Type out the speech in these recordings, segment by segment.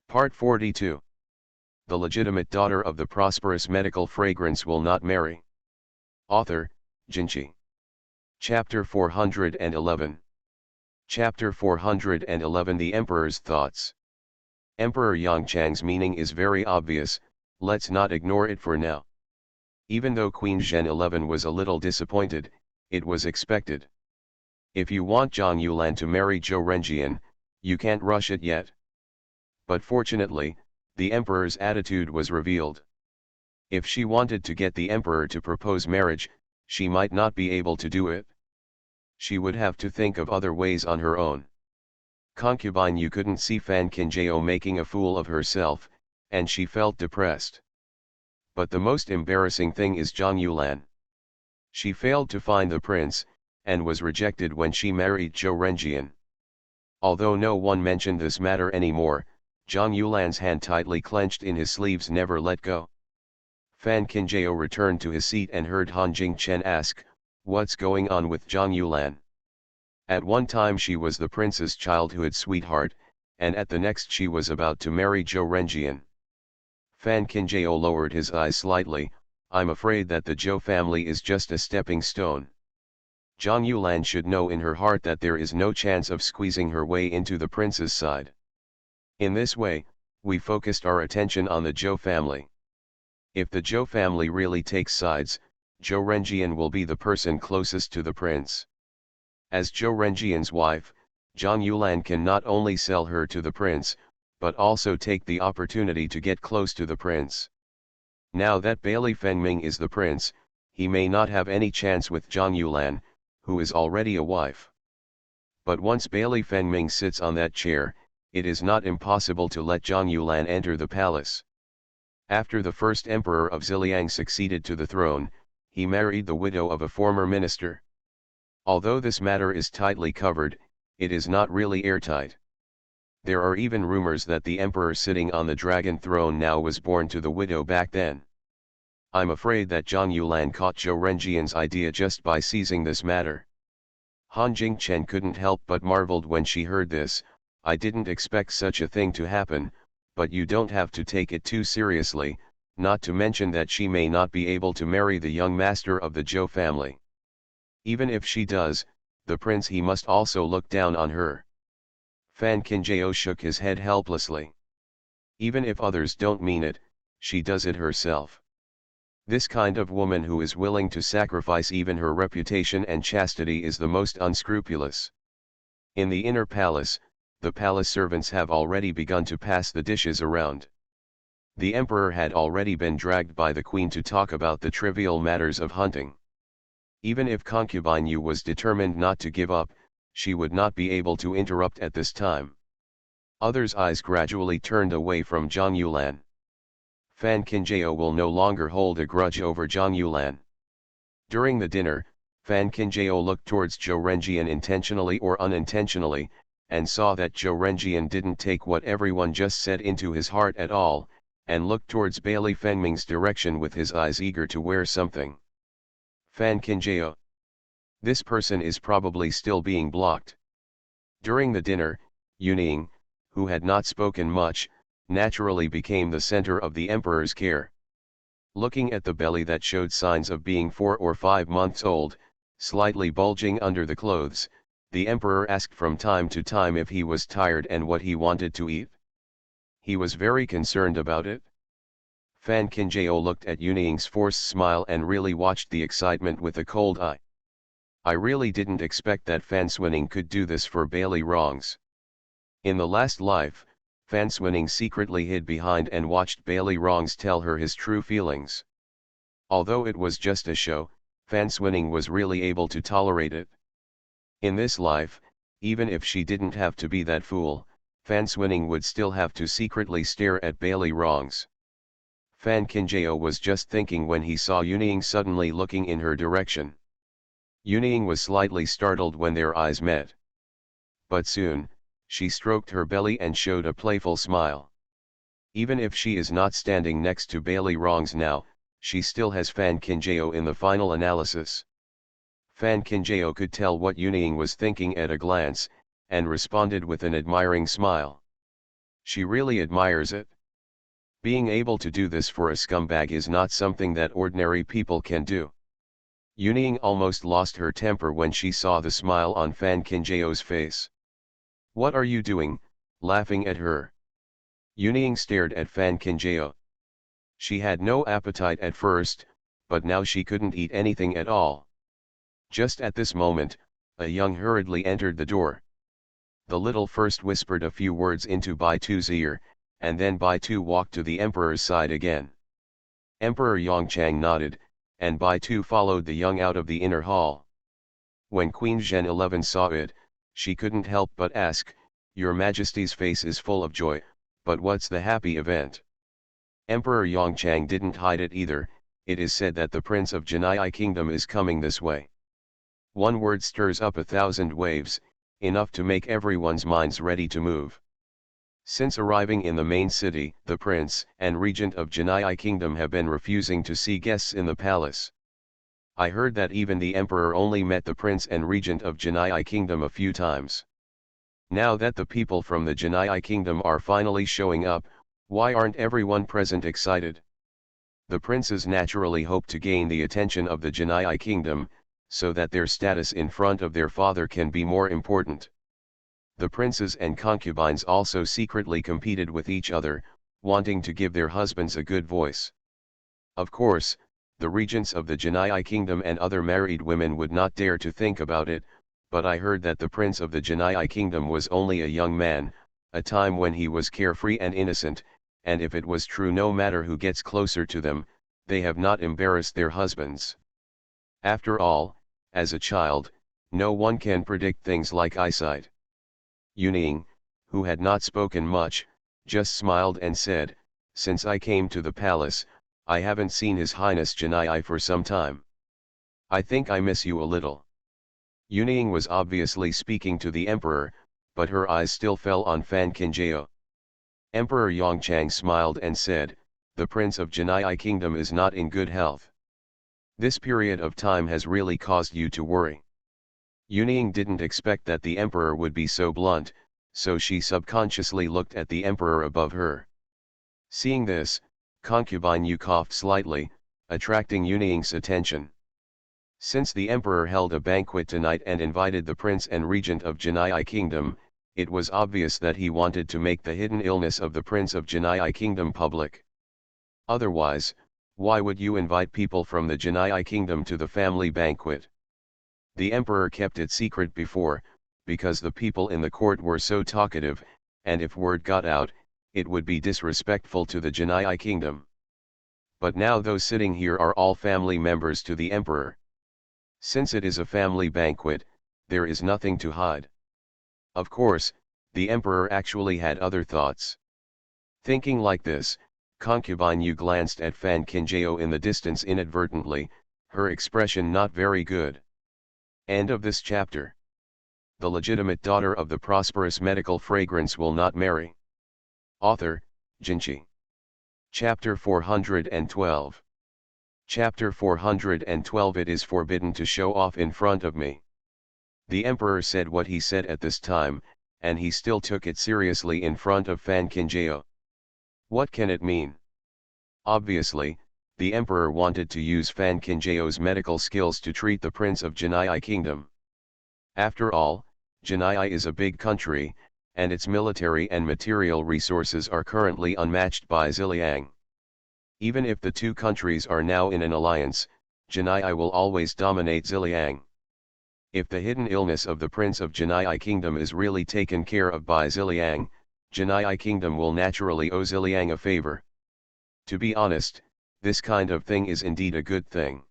Part 42. The legitimate daughter of the prosperous medical fragrance will not marry. Author, Jinchi. Chapter 411. Chapter 411 The Emperor's Thoughts. Emperor Yongchang's meaning is very obvious, let's not ignore it for now. Even though Queen Zhen 11 was a little disappointed, it was expected. If you want Zhang Yulan to marry Zhou Renjian, you can't rush it yet. But fortunately, the emperor's attitude was revealed. If she wanted to get the emperor to propose marriage, she might not be able to do it. She would have to think of other ways on her own. Concubine Yu couldn't see Fan Qinjiao making a fool of herself, and she felt depressed. But the most embarrassing thing is Zhang Yulan. She failed to find the prince, and was rejected when she married Zhou Renjian. Although no one mentioned this matter anymore, Zhang Yulan's hand tightly clenched in his sleeves never let go. Fan Qinjiao returned to his seat and heard Han Jingchen ask, "What's going on with Zhang Yulan?" At one time she was the prince's childhood sweetheart, and at the next she was about to marry Zhou Renjian. Fan Qinjiao lowered his eyes slightly. "I'm afraid that the Zhou family is just a stepping stone. Zhang Yulan should know in her heart that there is no chance of squeezing her way into the prince's side." In this way, we focused our attention on the Zhou family. If the Zhou family really takes sides, Zhou Renjian will be the person closest to the prince. As Zhou Renjian's wife, Zhang Yulan can not only sell her to the prince, but also take the opportunity to get close to the prince. Now that Bailey Fengming is the prince, he may not have any chance with Zhang Yulan, who is already a wife. But once Bailey Fengming sits on that chair, it is not impossible to let Zhang Yulan enter the palace. After the first emperor of Ziliang succeeded to the throne, he married the widow of a former minister. Although this matter is tightly covered, it is not really airtight. There are even rumors that the emperor sitting on the dragon throne now was born to the widow back then. I'm afraid that Zhang Yulan caught Zhou Renjian's idea just by seizing this matter. Han Jingchen couldn't help but marveled when she heard this. "I didn't expect such a thing to happen, but you don't have to take it too seriously, not to mention that she may not be able to marry the young master of the Zhou family. Even if she does, the prince he must also look down on her." Fan Qinjiao shook his head helplessly. Even if others don't mean it, she does it herself. This kind of woman who is willing to sacrifice even her reputation and chastity is the most unscrupulous. In the inner palace, the palace servants have already begun to pass the dishes around. The emperor had already been dragged by the queen to talk about the trivial matters of hunting. Even if concubine Yu was determined not to give up, she would not be able to interrupt at this time. Others' eyes gradually turned away from Zhang Yulan. Fan Qinjiao will no longer hold a grudge over Zhang Yulan. During the dinner, Fan Qinjiao looked towards Zhou Renjian intentionally or unintentionally, and saw that Zhou Renjian didn't take what everyone just said into his heart at all, and looked towards Bailey Fengming's direction with his eyes eager to wear something. Fan Qinjiao. This person is probably still being blocked. During the dinner, Yuning, who had not spoken much, naturally became the center of the emperor's care. Looking at the belly that showed signs of being 4 or 5 months old, slightly bulging under the clothes, the emperor asked from time to time if he was tired and what he wanted to eat. He was very concerned about it. Fan Qinjiao looked at Yuning's forced smile and really watched the excitement with a cold eye. I really didn't expect that Fan Swining could do this for Bailey Rongs. In the last life, Fan Swining secretly hid behind and watched Bailey Rongs tell her his true feelings. Although it was just a show, Fan Swining was really able to tolerate it. In this life, even if she didn't have to be that fool, Fan Swining would still have to secretly stare at Bailey Rongs. Fan Qinjiao was just thinking when he saw Yuning suddenly looking in her direction. Yuning was slightly startled when their eyes met. But soon, she stroked her belly and showed a playful smile. Even if she is not standing next to Bailey Rongs now, she still has Fan Qinjiao in the final analysis. Fan Qinjiao could tell what Yuning was thinking at a glance, and responded with an admiring smile. She really admires it. Being able to do this for a scumbag is not something that ordinary people can do. Yuning almost lost her temper when she saw the smile on Fan Kinjeo's face. What are you doing, laughing at her? Yuning stared at Fan Kinjeo. She had no appetite at first, but now she couldn't eat anything at all. Just at this moment, a young hurriedly entered the door. The little first whispered a few words into Baitu's ear, and then Baitu walked to the emperor's side again. Emperor Yongchang nodded, and Baitu followed the young out of the inner hall. When Queen Zhen 11 saw it, she couldn't help but ask, "Your Majesty's face is full of joy, but what's the happy event?" Emperor Yongchang didn't hide it either. It is said that the Prince of Genii Kingdom is coming this way. One word stirs up 1,000 waves, enough to make everyone's minds ready to move. Since arriving in the main city, the Prince and Regent of Genii Kingdom have been refusing to see guests in the palace. I heard that even the Emperor only met the Prince and Regent of Genii Kingdom a few times. Now that the people from the Genii Kingdom are finally showing up, why aren't everyone present excited? The princes naturally hope to gain the attention of the Genii Kingdom, so that their status in front of their father can be more important. The princes and concubines also secretly competed with each other, wanting to give their husbands a good voice. Of course, the regents of the Genii Kingdom and other married women would not dare to think about it, but I heard that the prince of the Genii Kingdom was only a young man, a time when he was carefree and innocent, and if it was true, no matter who gets closer to them, they have not embarrassed their husbands. After all, as a child, no one can predict things like eyesight. Yuning, who had not spoken much, just smiled and said, "Since I came to the palace, I haven't seen His Highness Genii for some time. I think I miss you a little." Yuning was obviously speaking to the emperor, but her eyes still fell on Fan Kinjeo. Emperor Yongchang smiled and said, "The Prince of Genii Kingdom is not in good health. This period of time has really caused you to worry." Yuning didn't expect that the emperor would be so blunt, so she subconsciously looked at the emperor above her. Seeing this, concubine Yu coughed slightly, attracting Yuning's attention. Since the emperor held a banquet tonight and invited the prince and regent of Genii Kingdom, it was obvious that he wanted to make the hidden illness of the prince of Genii Kingdom public. Otherwise, why would you invite people from the Genii Kingdom to the family banquet? The emperor kept it secret before, because the people in the court were so talkative, and if word got out, it would be disrespectful to the Genii Kingdom. But now those sitting here are all family members to the emperor. Since it is a family banquet, there is nothing to hide. Of course, the emperor actually had other thoughts. Thinking like this, concubine Yu glanced at Fan Kinjeo in the distance inadvertently, her expression not very good. End of this chapter. The legitimate daughter of the prosperous medical fragrance will not marry. Author, Jinchi. Chapter 412. Chapter 412. It is forbidden to show off in front of me. The emperor said what he said at this time, and he still took it seriously in front of Fan Kinjeo. What can it mean? Obviously, the emperor wanted to use Fan Kinjeo's medical skills to treat the Prince of Genii Kingdom. After all, Genii is a big country, and its military and material resources are currently unmatched by Ziliang. Even if the two countries are now in an alliance, Genii will always dominate Ziliang. If the hidden illness of the Prince of Genii Kingdom is really taken care of by Ziliang, Genii Kingdom will naturally owe Ziliang a favor. To be honest, this kind of thing is indeed a good thing.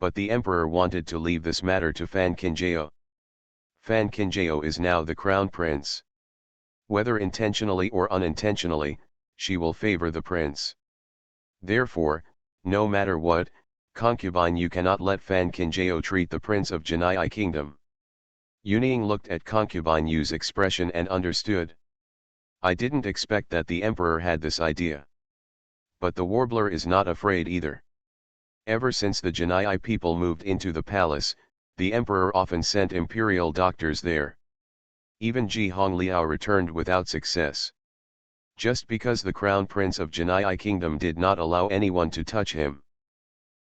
But the emperor wanted to leave this matter to Fan Kinjeo. Fan Kinjeo is now the crown prince. Whether intentionally or unintentionally, she will favor the prince. Therefore, no matter what, concubine you cannot let Fan Kinjeo treat the Prince of Genii Kingdom. Yuning looked at concubine Yu's expression and understood. I didn't expect that the emperor had this idea. But the warbler is not afraid either. Ever since the Genii people moved into the palace, the emperor often sent imperial doctors there. Even Ji Hongliao returned without success. just because the crown prince of Janai kingdom did not allow anyone to touch him.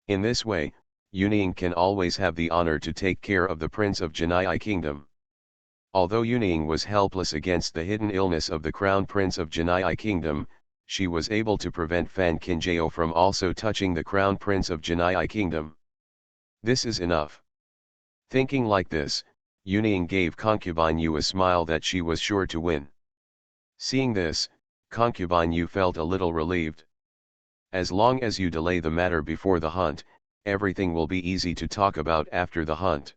In this way, Yuning can always have the honor to take care of the prince of Janai kingdom. Although Yuning was helpless against the hidden illness of the crown prince of Janai kingdom, she was able to prevent Fan Kinjao from also touching the crown prince of Janai kingdom. This is enough. Thinking like this, Yuning gave concubine Yu a smile that she was sure to win. Seeing this, concubine Yu felt a little relieved. As long as you delay the matter before the hunt, everything will be easy to talk about after the hunt.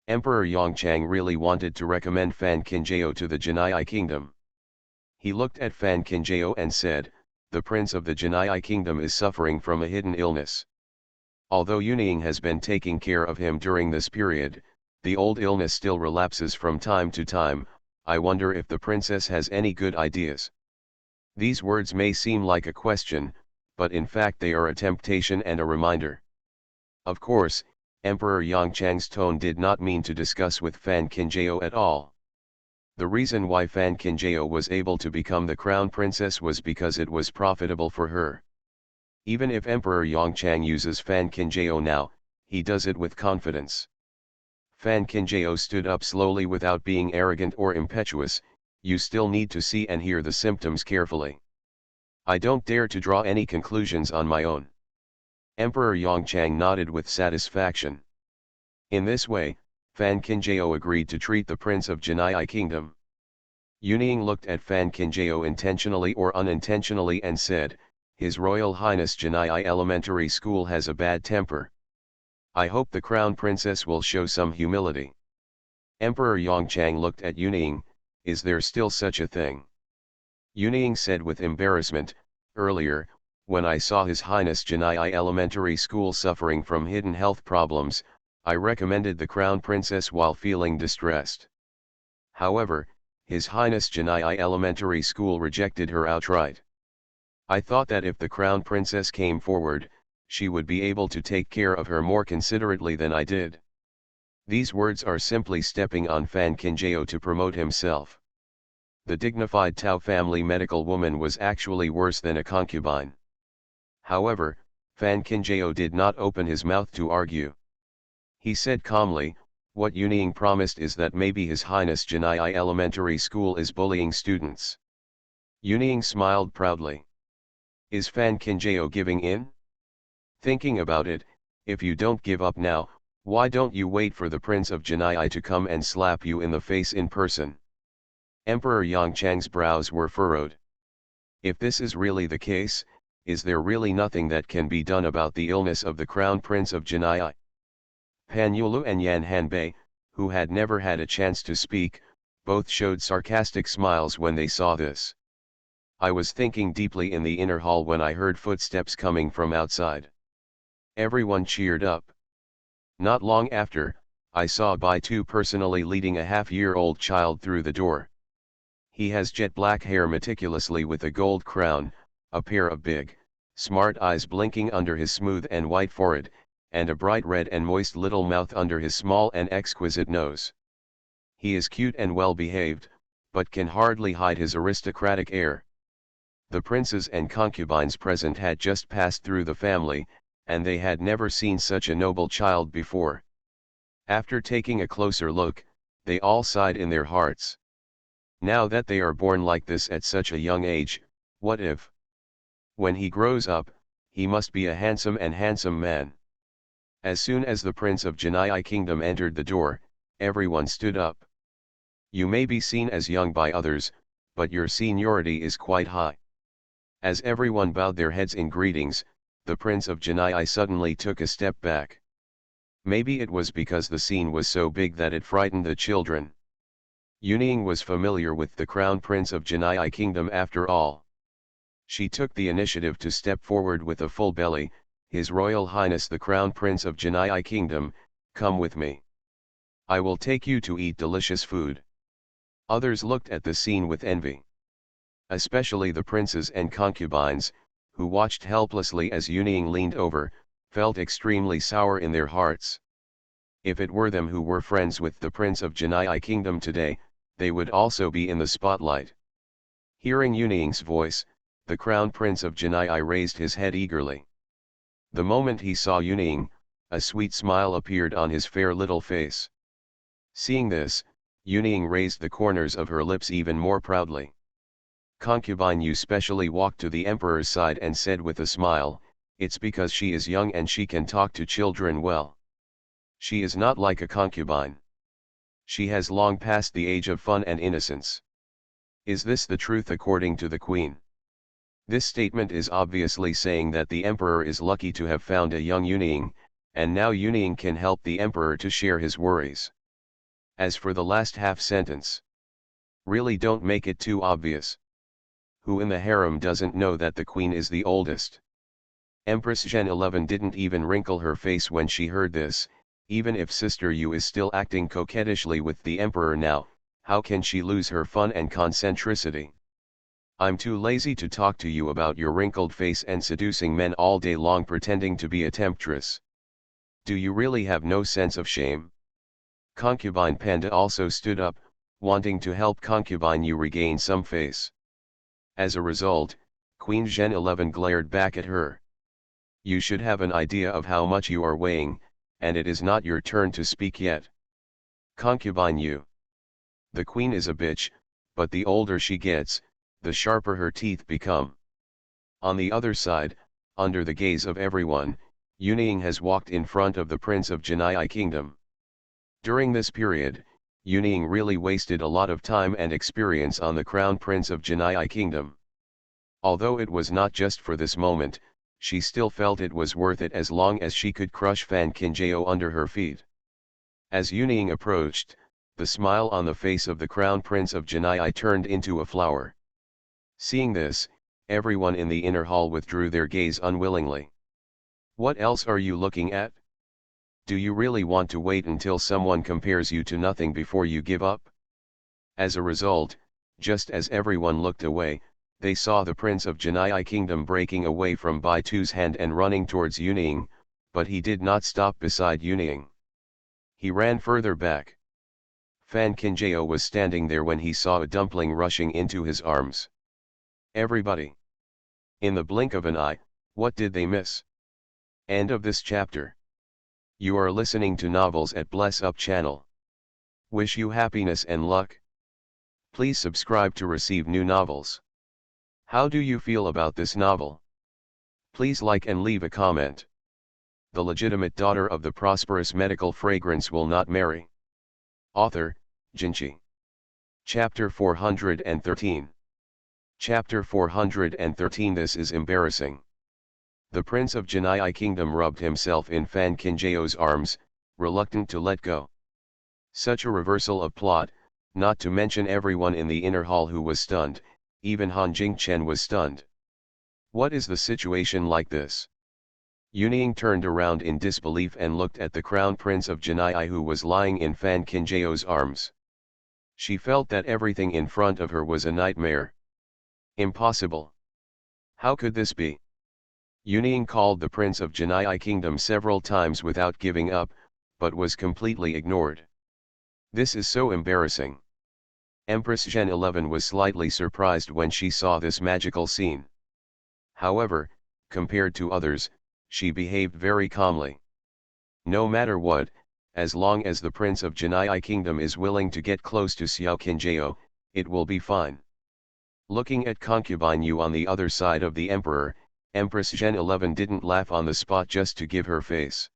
Emperor Yongchang really wanted to recommend Fan Kinjao to the Janai kingdom. He looked at Fan Kinjao and said, "The prince of the Janai kingdom is suffering from a hidden illness. Although Yuning has been taking care of him during this period, the old illness still relapses from time to time. I wonder if the princess has any good ideas." These words may seem like a question, but in fact they are a temptation and a reminder. Of course, Emperor Yongchang's tone did not mean to discuss with Fan Kinjao at all. The reason why Fan Kinjao was able to become the crown princess was because it was profitable for her. Even if Emperor Yongchang uses Fan Kinjao now, he does it with confidence. Fan Kinjao stood up slowly without being arrogant or impetuous. "You still need to see and hear the symptoms carefully. I don't dare to draw any conclusions on my own." Emperor Yongchang nodded with satisfaction. In this way, Fan Kinjao agreed to treat the prince of Janai kingdom. Yuning looked at Fan Kinjao intentionally or unintentionally and said, "His Royal Highness Janai Elementary School has a bad temper. I hope the crown princess will show some humility." Emperor Yongchang looked at Yuning. "Is there still such a thing?" Yuning said with embarrassment, "Earlier, when I saw His Highness Janai Elementary School suffering from hidden health problems, I recommended the crown princess while feeling distressed. However, His Highness Janai Elementary School rejected her outright. I thought that if the crown princess came forward, she would be able to take care of her more considerately than I did." These words are simply stepping on Fan Kinjao to promote himself. The dignified Tao family medical woman was actually worse than a concubine. However, Fan Kinjao did not open his mouth to argue. He said calmly, "What Yuning promised is that maybe His Highness Janai Elementary School is bullying students." Yuning smiled proudly. Is Fan Kinjao giving in? Thinking about it, if you don't give up now, why don't you wait for the Prince of Janai to come and slap you in the face in person? Emperor Yongchang's brows were furrowed. If this is really the case, is there really nothing that can be done about the illness of the Crown Prince of Janai? Pan Yulu and Yan Hanbei, who had never had a chance to speak, both showed sarcastic smiles when they saw this. I was thinking deeply in the inner hall when I heard footsteps coming from outside. Everyone cheered up. Not long after, I saw Bai Tu personally leading a half-year-old child through the door. He has jet black hair meticulously with a gold crown, a pair of big, smart eyes blinking under his smooth and white forehead, and a bright red and moist little mouth under his small and exquisite nose. He is cute and well-behaved, but can hardly hide his aristocratic air. The princes and concubines present had just passed through the family, and they had never seen such a noble child before. After taking a closer look, they all sighed in their hearts. Now that they are born like this at such a young age, what if, when he grows up, he must be a handsome man? As soon as the Prince of Janai Kingdom entered the door, everyone stood up. You may be seen as young by others, but your seniority is quite high. As everyone bowed their heads in greetings, the Prince of Janai suddenly took a step back. Maybe it was because the scene was so big that it frightened the children. Yuning was familiar with the Crown Prince of Janai Kingdom after all. She took the initiative to step forward with a full belly. His Royal Highness the Crown Prince of Janai Kingdom, come with me. I will take you to eat delicious food. Others looked at the scene with envy. Especially the princes and concubines, who watched helplessly as Yuning leaned over, felt extremely sour in their hearts. If it were them who were friends with the Prince of Janai Kingdom today, they would also be in the spotlight. Hearing Yuning's voice, the Crown Prince of Janai raised his head eagerly. The moment he saw Yuning, a sweet smile appeared on his fair little face. Seeing this, Yuning raised the corners of her lips even more proudly. Concubine Yu specially walked to the emperor's side and said with a smile, "It's because she is young and she can talk to children well. She is not like a concubine. She has long passed the age of fun and innocence." Is this the truth according to the queen? This statement is obviously saying that the emperor is lucky to have found a young Yuning, and now Yuning can help the emperor to share his worries. As for the last half sentence, really don't make it too obvious. Who in the harem doesn't know that the queen is the oldest? Empress Zhen 11 didn't even wrinkle her face when she heard this. Even if Sister Yu is still acting coquettishly with the emperor now, how can she lose her fun and concentricity? I'm too lazy to talk to you about your wrinkled face and seducing men all day long pretending to be a temptress. Do you really have no sense of shame? Concubine Panda also stood up, wanting to help Concubine Yu regain some face. As a result, Queen Zhen 11 glared back at her. You should have an idea of how much you are weighing, and it is not your turn to speak yet. Concubine Yu. The queen is a bitch, but the older she gets, the sharper her teeth become. On the other side, under the gaze of everyone, Yuning has walked in front of the Prince of Janai Kingdom. During this period, Yuning really wasted a lot of time and experience on the Crown Prince of Janai Kingdom. Although it was not just for this moment, she still felt it was worth it as long as she could crush Fan Kinjao under her feet. As Yuning approached, the smile on the face of the Crown Prince of Janai turned into a flower. Seeing this, everyone in the inner hall withdrew their gaze unwillingly. What else are you looking at? Do you really want to wait until someone compares you to nothing before you give up? As a result, just as everyone looked away, they saw the Prince of Janai Kingdom breaking away from Baitu's hand and running towards Yuning, but he did not stop beside Yuning. He ran further back. Fan Kinjao was standing there when he saw a dumpling rushing into his arms. Everybody. In the blink of an eye, what did they miss? End of this chapter. You are listening to Novels at Bless Up channel. Wish you happiness and luck. Please subscribe to receive new novels. How do you feel about this novel? Please like and leave a comment. The legitimate daughter of the prosperous medical fragrance will not marry. Author, Jinchi. Chapter 413. Chapter 413. This is embarrassing. The Prince of Janai Kingdom rubbed himself in Fan Kinjao's arms, reluctant to let go. Such a reversal of plot, not to mention everyone in the inner hall who was stunned, even Han Jingchen was stunned. What is the situation like this? Yuning turned around in disbelief and looked at the Crown Prince of Janai who was lying in Fan Kinjao's arms. She felt that everything in front of her was a nightmare. Impossible. How could this be? Yuning called the Prince of Janai Kingdom several times without giving up, but was completely ignored. This is so embarrassing. Empress Zhen 11 was slightly surprised when she saw this magical scene. However, compared to others, she behaved very calmly. No matter what, as long as the Prince of Janai Kingdom is willing to get close to Xiao Qinjiao, it will be fine. Looking at Concubine Yu on the other side of the Emperor, Empress Zhen 11 didn't laugh on the spot just to give her face.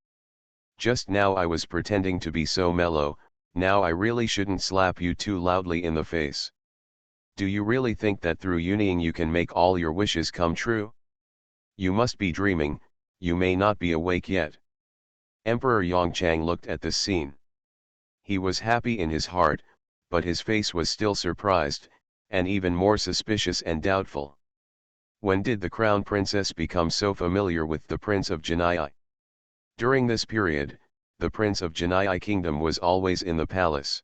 Just now I was pretending to be so mellow, now I really shouldn't slap you too loudly in the face. Do you really think that through Yuning you can make all your wishes come true? You must be dreaming, you may not be awake yet. Emperor Yongchang looked at this scene. He was happy in his heart, but his face was still surprised, and even more suspicious and doubtful. When did the Crown Princess become so familiar with the Prince of Janai? During this period, the Prince of Janai Kingdom was always in the palace.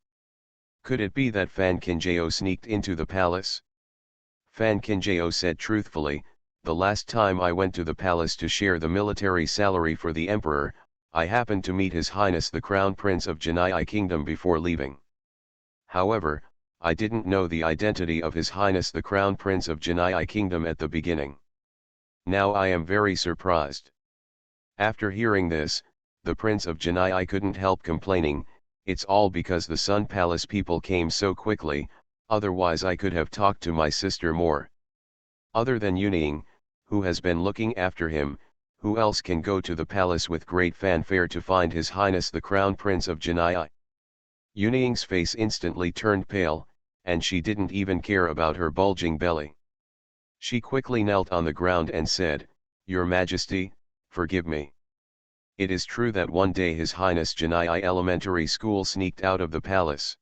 Could it be that Fan Kinjao sneaked into the palace? Fan Kinjao said truthfully, the last time I went to the palace to share the military salary for the emperor, I happened to meet His Highness the Crown Prince of Janai Kingdom before leaving. However, I didn't know the identity of His Highness the Crown Prince of Janai Kingdom at the beginning. Now I am very surprised. After hearing this, the Prince of Janai couldn't help complaining, it's all because the Sun Palace people came so quickly, otherwise I could have talked to my sister more. Other than Yuning, who has been looking after him, who else can go to the palace with great fanfare to find His Highness the Crown Prince of Janai? Yuning's face instantly turned pale, and she didn't even care about her bulging belly. She quickly knelt on the ground and said, "Your Majesty, forgive me. It is true that one day His Highness Janai Elementary School sneaked out of the palace.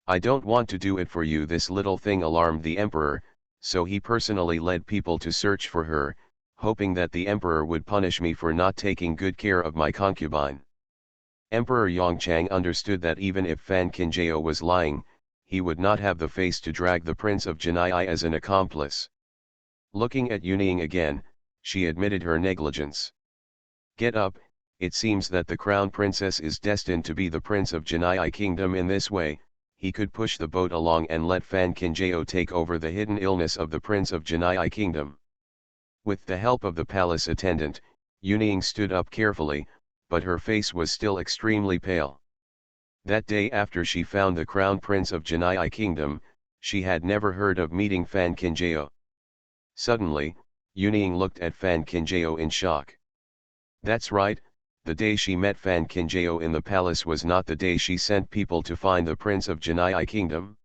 I don't want to do it for you." This little thing alarmed the emperor, so he personally led people to search for her, hoping that the emperor would punish me for not taking good care of my concubine. Emperor Yongchang understood that even if Fan Qingjie was lying, he would not have the face to drag the Prince of Janai as an accomplice. Looking at Yuning again, she admitted her negligence. "Get up, it seems that the Crown Princess is destined to be the Prince of Janai Kingdom." In this way, he could push the boat along and let Fan Qingjie take over the hidden illness of the Prince of Janai Kingdom. With the help of the palace attendant, Yuning stood up carefully, but her face was still extremely pale. That day after she found the Crown Prince of Janai Kingdom, she had never heard of meeting Fan Qingjie. Suddenly, Yuning looked at Fan Qingjie in shock. That's right, the day she met Fan Qingjie in the palace was not the day she sent people to find the Prince of Janai Kingdom.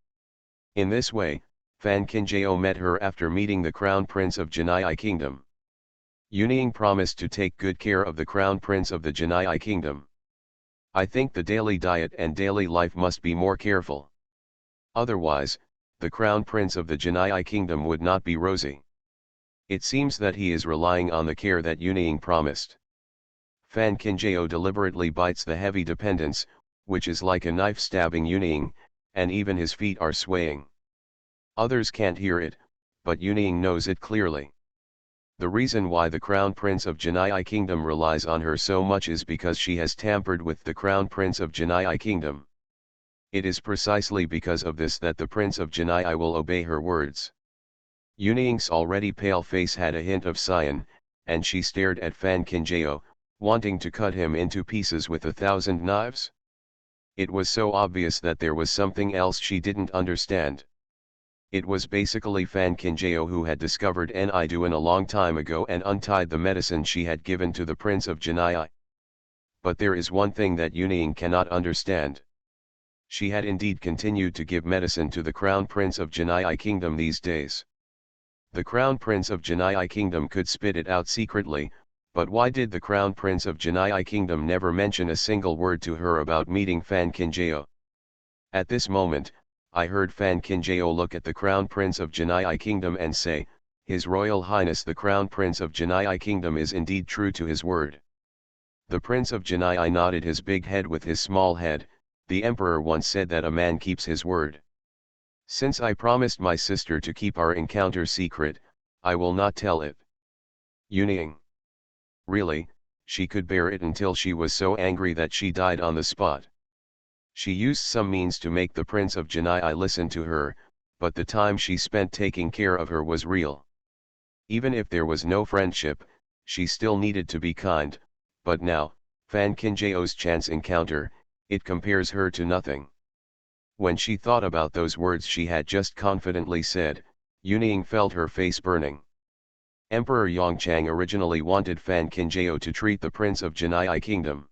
In this way, Fan Qingjie met her after meeting the Crown Prince of Janai Kingdom. Yuning promised to take good care of the Crown Prince of the Janai Kingdom. I think the daily diet and daily life must be more careful. Otherwise, the Crown Prince of the Janai Kingdom would not be rosy. It seems that he is relying on the care that Yuning promised. Fan Qingjie deliberately bites the heavy dependence, which is like a knife stabbing Yuning, and even his feet are swaying. Others can't hear it, but Yuning knows it clearly. The reason why the Crown Prince of Janai Kingdom relies on her so much is because she has tampered with the Crown Prince of Janai Kingdom. It is precisely because of this that the Prince of Janai will obey her words. Yuning's already pale face had a hint of cyan, and she stared at Fan Qingjie, wanting to cut him into pieces with 1,000 knives. It was so obvious that there was something else she didn't understand. It was basically Fan Qingjie who had discovered Niduan a long time ago and untied the medicine she had given to the Prince of Janai. But there is one thing that Yuning cannot understand. She had indeed continued to give medicine to the Crown Prince of Janai Kingdom these days. The Crown Prince of Janai Kingdom could spit it out secretly, but why did the Crown Prince of Janai Kingdom never mention a single word to her about meeting Fan Qingjie? At this moment, I heard Fan Qingjie look at the Crown Prince of Janai Kingdom and say, "His Royal Highness the Crown Prince of Janai Kingdom is indeed true to his word." The Prince of Janai nodded his big head with his small head. The Emperor once said that a man keeps his word. Since I promised my sister to keep our encounter secret, I will not tell it. Yuning. Really, she could bear it until she was so angry that she died on the spot. She used some means to make the Prince of Janai listen to her, but the time she spent taking care of her was real. Even if there was no friendship, she still needed to be kind, but now, Fan Qingjie's chance encounter, it compares her to nothing. When she thought about those words she had just confidently said, Yuning felt her face burning. Emperor Yongchang originally wanted Fan Qingjie to treat the Prince of Janai Kingdom.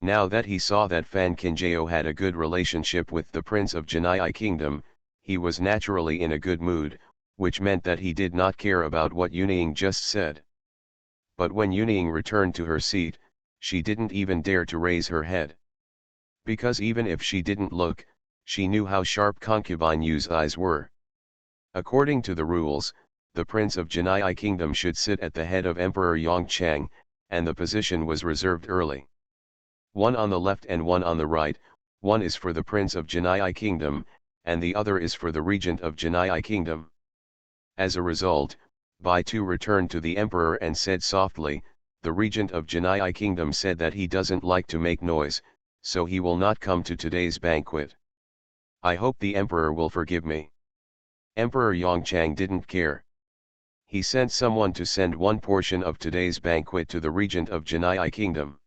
Now that he saw that Fan Qingjie had a good relationship with the Prince of Janai Kingdom, he was naturally in a good mood, which meant that he did not care about what Yuning just said. But when Yuning returned to her seat, she didn't even dare to raise her head. Because even if she didn't look, she knew how sharp concubine Yu's eyes were. According to the rules, the Prince of Janai Kingdom should sit at the head of Emperor Yongchang, and the position was reserved early. One on the left and one on the right, one is for the Prince of Janai Kingdom, and the other is for the Regent of Janai Kingdom. As a result, Baitu returned to the Emperor and said softly, "The Regent of Janai Kingdom said that he doesn't like to make noise, so he will not come to today's banquet." I hope the emperor will forgive me. Emperor Yongchang didn't care. He sent someone to send one portion of today's banquet to the regent of Genii kingdom.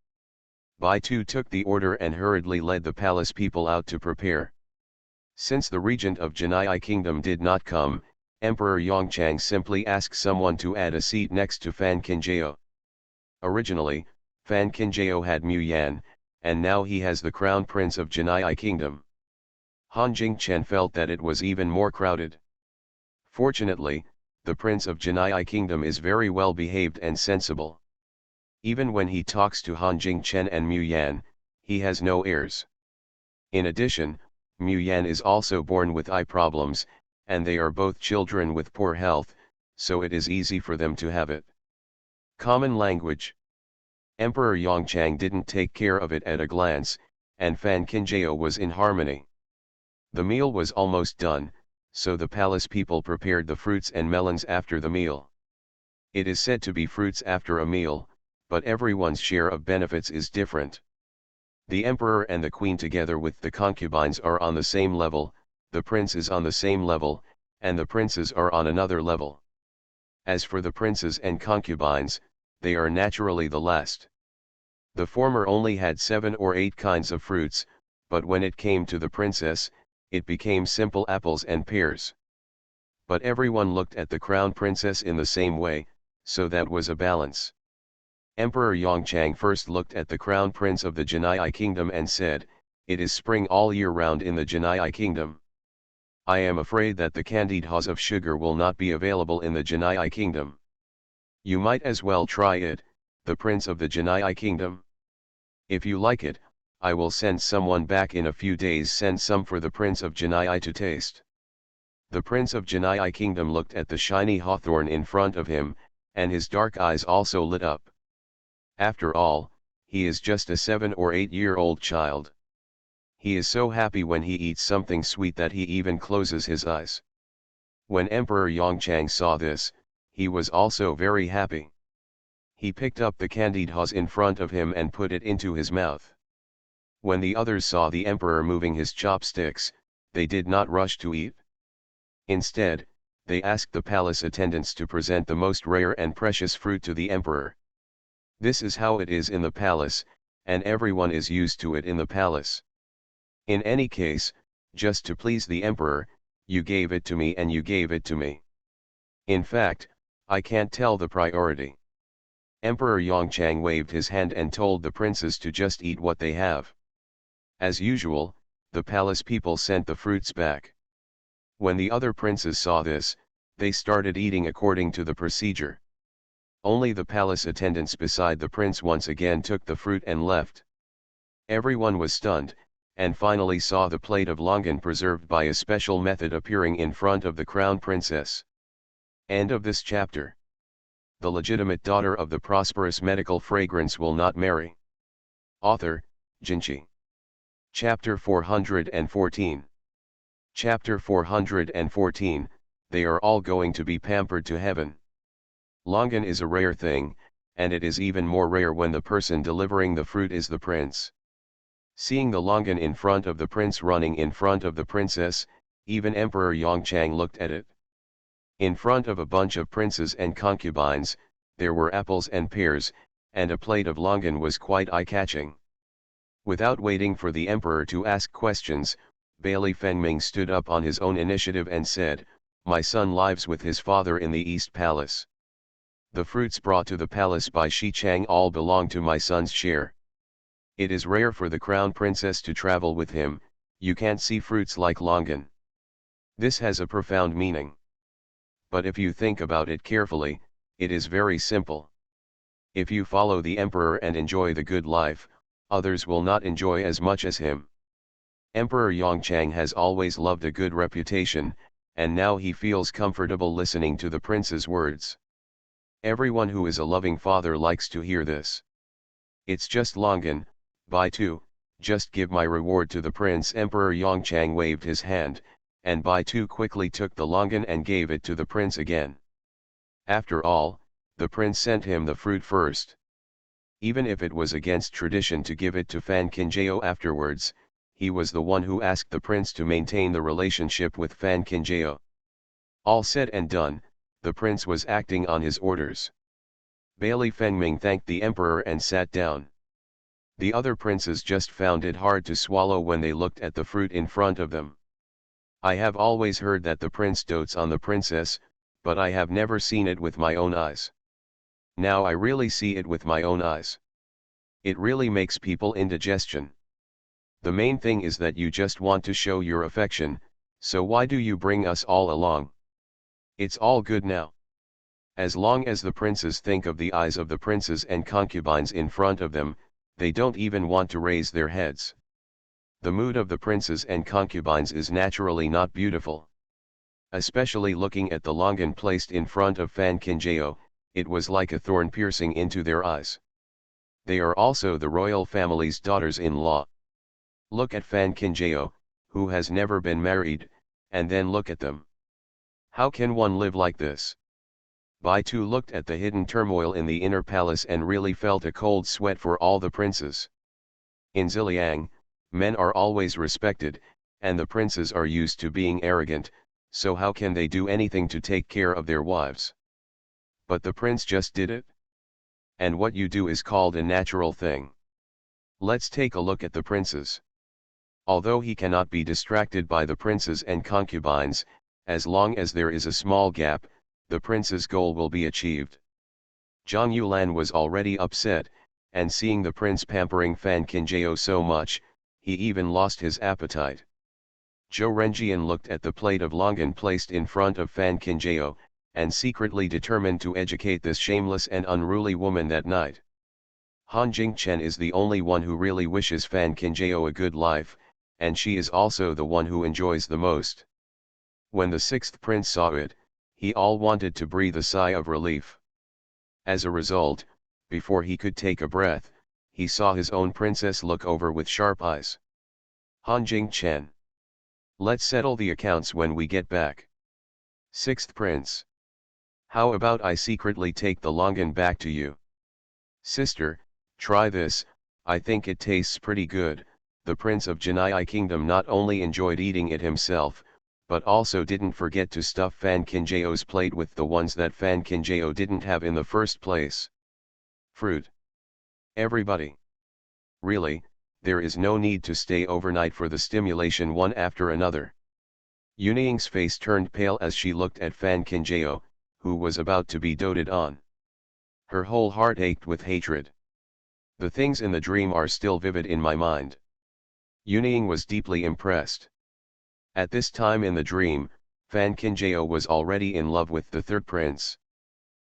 Baitu took the order and hurriedly led the palace people out to prepare. Since the regent of Genii kingdom did not come, Emperor Yongchang simply asked someone to add a seat next to Fan Qingjao. Originally, Fan Qingjao had Mu Yan, and now he has the crown prince of Genii kingdom. Han Jingchen felt that it was even more crowded. Fortunately, the prince of Genii kingdom is very well behaved and sensible. Even when he talks to Han Jingchen and Mu Yan, he has no airs. In addition, Mu Yan is also born with eye problems, and they are both children with poor health, so it is easy for them to have it. Common language. Emperor Yongchang didn't take care of it at a glance, and Fan Qingjao was in harmony. The meal was almost done, so the palace people prepared the fruits and melons after the meal. It is said to be fruits after a meal, but everyone's share of benefits is different. The emperor and the queen together with the concubines are on the same level, the prince is on the same level, and the princes are on another level. As for the princes and concubines, they are naturally the last. The former only had 7 or 8 kinds of fruits, but when it came to the princess, it became simple apples and pears. But everyone looked at the crown princess in the same way, so that was a balance. Emperor Yongchang first looked at the crown prince of the Genii kingdom and said, "It is spring all year round in the Genii kingdom. I am afraid that the candied haws of sugar will not be available in the Genii kingdom. You might as well try it, the prince of the Genii kingdom. If you like it, I will send someone back in a few days. Send some for the prince of Genii to taste." The prince of Genii kingdom looked at the shiny hawthorn in front of him, and his dark eyes also lit up. After all, he is just a 7 or 8-year-old child. He is so happy when he eats something sweet that he even closes his eyes. When Emperor Yongchang saw this, he was also very happy. He picked up the candied haws in front of him and put it into his mouth. When the others saw the emperor moving his chopsticks, they did not rush to eat. Instead, they asked the palace attendants to present the most rare and precious fruit to the emperor. This is how it is in the palace, and everyone is used to it in the palace. In any case, just to please the emperor, you gave it to me and you gave it to me. In fact, I can't tell the priority. Emperor Yongchang waved his hand and told the princes to just eat what they have. As usual, the palace people sent the fruits back. When the other princes saw this, they started eating according to the procedure. Only the palace attendants beside the prince once again took the fruit and left. Everyone was stunned, and finally saw the plate of longan preserved by a special method appearing in front of the crown princess. End of this chapter. The legitimate daughter of the prosperous medical fragrance will not marry. Author, Jinchi. Chapter 414. Chapter 414, They are all going to be pampered to heaven. Longan is a rare thing, and it is even more rare when the person delivering the fruit is the prince. Seeing the longan in front of the prince running in front of the princess, even Emperor Yongchang looked at it. In front of a bunch of princes and concubines, there were apples and pears, and a plate of longan was quite eye-catching. Without waiting for the emperor to ask questions, Bailey Fengming stood up on his own initiative and said, "My son lives with his father in the East Palace. The fruits brought to the palace by Shi Chang all belong to my son's share. It is rare for the crown princess to travel with him, you can't see fruits like longan. This has a profound meaning. But if you think about it carefully, it is very simple. If you follow the emperor and enjoy the good life, others will not enjoy as much as him." Emperor Yongchang has always loved a good reputation, and now he feels comfortable listening to the prince's words. Everyone who is a loving father likes to hear this. "It's just longan, Baitu, just give my reward to the prince." Emperor Yongchang waved his hand, and Baitu quickly took the longan and gave it to the prince again. After all, the prince sent him the fruit first. Even if it was against tradition to give it to Fan Qingjao afterwards, he was the one who asked the prince to maintain the relationship with Fan Kinjao. All said and done, the prince was acting on his orders. Bailey Fengming thanked the emperor and sat down. The other princes just found it hard to swallow when they looked at the fruit in front of them. I have always heard that the prince dotes on the princess, but I have never seen it with my own eyes. Now I really see it with my own eyes. It really makes people indigestion. The main thing is that you just want to show your affection, so why do you bring us all along? It's all good now. As long as the princes think of the eyes of the princes and concubines in front of them, they don't even want to raise their heads. The mood of the princes and concubines is naturally not beautiful. Especially looking at the longan placed in front of Fan Kinjao, it was like a thorn piercing into their eyes. They are also the royal family's daughters-in-law. Look at Fan Kinjao, who has never been married, and then look at them. How can one live like this? Bai Tu looked at the hidden turmoil in the inner palace and really felt a cold sweat for all the princes. In Ziliang, men are always respected, and the princes are used to being arrogant, so how can they do anything to take care of their wives? But the prince just did it. And what you do is called a natural thing. Let's take a look at the princes. Although he cannot be distracted by the princes and concubines, as long as there is a small gap, the prince's goal will be achieved. Zhang Yulan was already upset, and seeing the prince pampering Fan Kinjao so much, he even lost his appetite. Zhou Renjian looked at the plate of longan placed in front of Fan Kinjao, and secretly determined to educate this shameless and unruly woman that night. Han Jingchen is the only one who really wishes Fan Kinjao a good life, and she is also the one who enjoys the most. When the sixth prince saw it, he all wanted to breathe a sigh of relief. As a result, before he could take a breath, he saw his own princess look over with sharp eyes. Han Jingchen. Let's settle the accounts when we get back. Sixth prince. How about I secretly take the longan back to you? Sister, try this, I think it tastes pretty good. The prince of Janai kingdom not only enjoyed eating it himself, but also didn't forget to stuff Fan Kinjao's plate with the ones that Fan Kinjao didn't have in the first place. Fruit. Everybody. Really, there is no need to stay overnight for the stimulation one after another. Yuning's face turned pale as she looked at Fan Kinjao, who was about to be doted on. Her whole heart ached with hatred. The things in the dream are still vivid in my mind. Yuning was deeply impressed. At this time in the dream, Fan Kinjao was already in love with the third prince.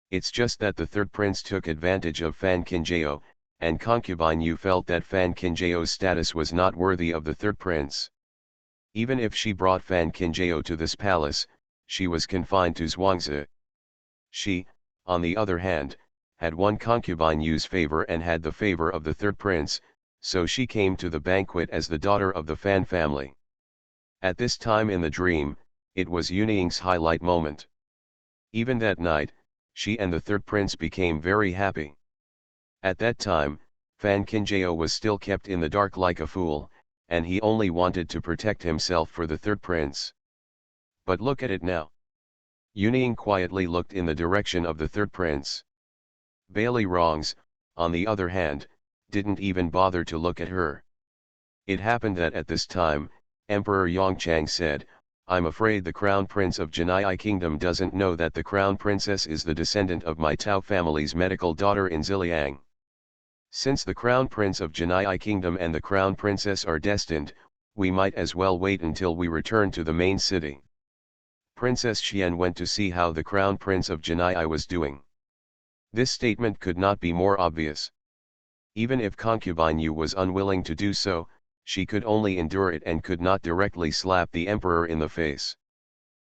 It's just that the third prince took advantage of Fan Kinjao, and concubine Yu felt that Fan Kinjao's status was not worthy of the third prince. Even if she brought Fan Kinjao to this palace, she was confined to Zhuangzi. She, on the other hand, had won concubine Yu's favor and had the favor of the third prince, so she came to the banquet as the daughter of the Fan family. At this time in the dream, it was Yuning's highlight moment. Even that night, she and the third prince became very happy. At that time, Fan Kinjao was still kept in the dark like a fool, and he only wanted to protect himself for the third prince. But look at it now. Yuning quietly looked in the direction of the third prince. Bailey Rongs, on the other hand, didn't even bother to look at her. It happened that at this time, Emperor Yongchang said, "I'm afraid the Crown Prince of Janai Kingdom doesn't know that the Crown Princess is the descendant of my Tao family's medical daughter in Ziliang. Since the Crown Prince of Janai Kingdom and the Crown Princess are destined, we might as well wait until we return to the main city." Princess Xian went to see how the Crown Prince of Janai was doing. This statement could not be more obvious. Even if concubine Yu was unwilling to do so, she could only endure it and could not directly slap the emperor in the face.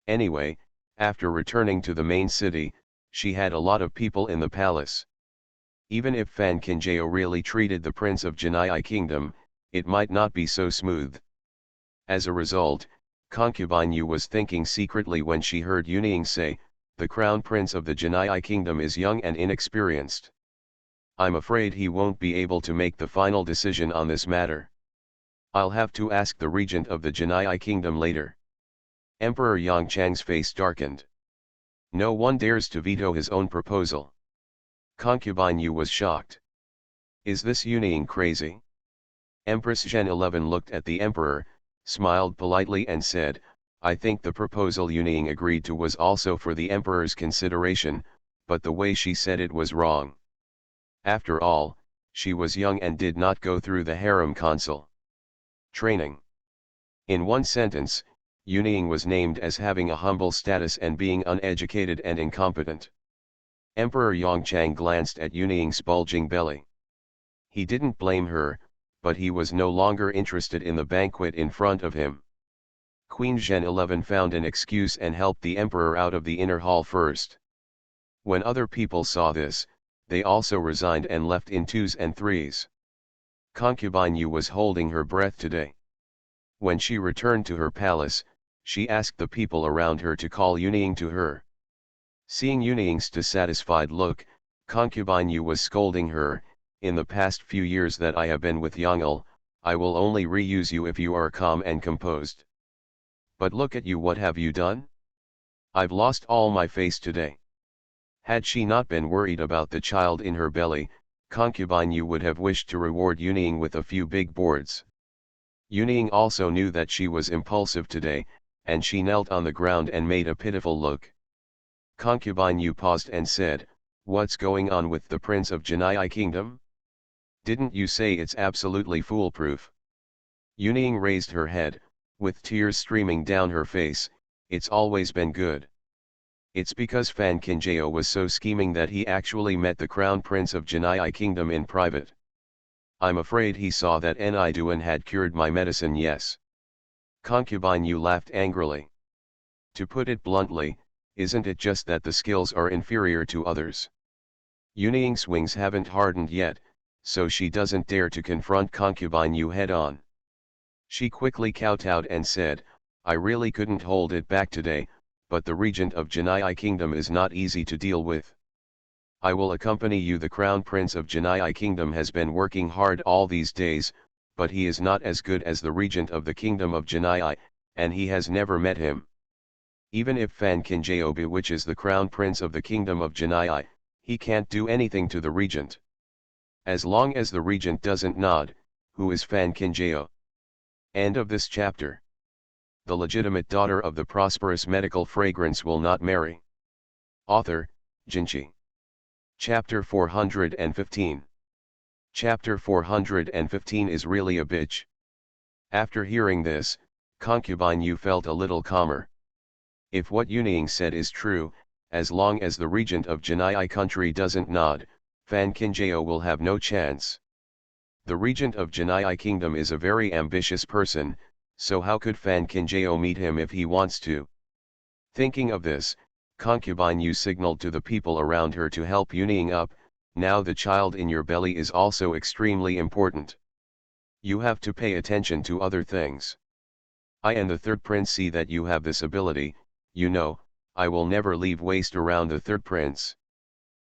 Anyway, after returning to the main city, she had a lot of people in the palace. Even if Fan Kinjao really treated the Prince of Janai Kingdom, it might not be so smooth. As a result, concubine Yu was thinking secretly when she heard Yuning say, "The Crown Prince of the Janai Kingdom is young and inexperienced. I'm afraid he won't be able to make the final decision on this matter. I'll have to ask the regent of the Genii kingdom later. Emperor Yang Chang's face darkened. No one dares to veto his own proposal. Concubine Yu was shocked. Is this Yuning crazy? Empress Zhen 11 looked at the emperor, smiled politely and said, I think the proposal Yuning agreed to was also for the emperor's consideration, but the way she said it was wrong. After all, she was young and did not go through the harem council training. In one sentence, Yuning was named as having a humble status and being uneducated and incompetent. Emperor Yongchang glanced at Yuning's bulging belly. He didn't blame her, but he was no longer interested in the banquet in front of him. Queen Zhen 11 found an excuse and helped the emperor out of the inner hall first. When other people saw this, they also resigned and left in twos and threes. Concubine Yu was holding her breath today. When she returned to her palace, she asked the people around her to call Yuning to her. Seeing Yuning's dissatisfied look, Concubine Yu was scolding her, in the past few years that I have been with Yang'el, I will only reuse you if you are calm and composed. But look at you, what have you done? I've lost all my face today. Had she not been worried about the child in her belly, Concubine Yu would have wished to reward Yuning with a few big boards. Yuning also knew that she was impulsive today, and she knelt on the ground and made a pitiful look. Concubine Yu paused and said, What's going on with the Prince of Genii Kingdom? Didn't you say it's absolutely foolproof? Yuning raised her head, with tears streaming down her face. It's always been good. It's because Fan Kinjao was so scheming that he actually met the Crown Prince of Genii Kingdom in private. I'm afraid he saw that Niduan had cured my medicine. Yes. Concubine Yu laughed angrily. To put it bluntly, isn't it just that the skills are inferior to others? Yuning's wings haven't hardened yet, so she doesn't dare to confront Concubine Yu head-on. She quickly kowtowed and said, I really couldn't hold it back today, but the regent of Genii Kingdom is not easy to deal with. I will accompany you. The Crown Prince of Genii Kingdom has been working hard all these days, but he is not as good as the regent of the Kingdom of Genii, and he has never met him. Even if Fan Kinjao bewitches the Crown Prince of the Kingdom of Genii, he can't do anything to the regent. As long as the regent doesn't nod, who is Fan Kinjao? End of this chapter. The legitimate daughter of the prosperous medical fragrance will not marry. Author, Jinchi. Chapter 415. Chapter 415 is really a bitch. After hearing this, Concubine Yu felt a little calmer. If what Yuning said is true, as long as the regent of Genii country doesn't nod, Fan Kinjao will have no chance. The regent of Genii Kingdom is a very ambitious person, so how could Fan Kinjao meet him if he wants to? Thinking of this, Concubine Yu signaled to the people around her to help Yuning up. Now the child in your belly is also extremely important. You have to pay attention to other things. I and the third prince see that you have this ability. You know, I will never leave waste around the third prince.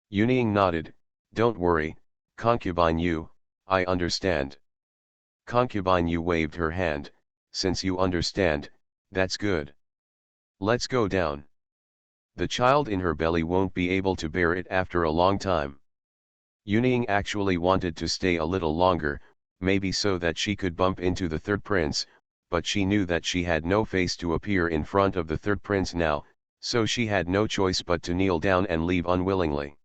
Yuning nodded. Don't worry, Concubine Yu, I understand. Concubine Yu waved her hand. Since you understand, that's good. Let's go down. The child in her belly won't be able to bear it after a long time. Yuning actually wanted to stay a little longer, maybe so that she could bump into the third prince, but she knew that she had no face to appear in front of the third prince now, so she had no choice but to kneel down and leave unwillingly.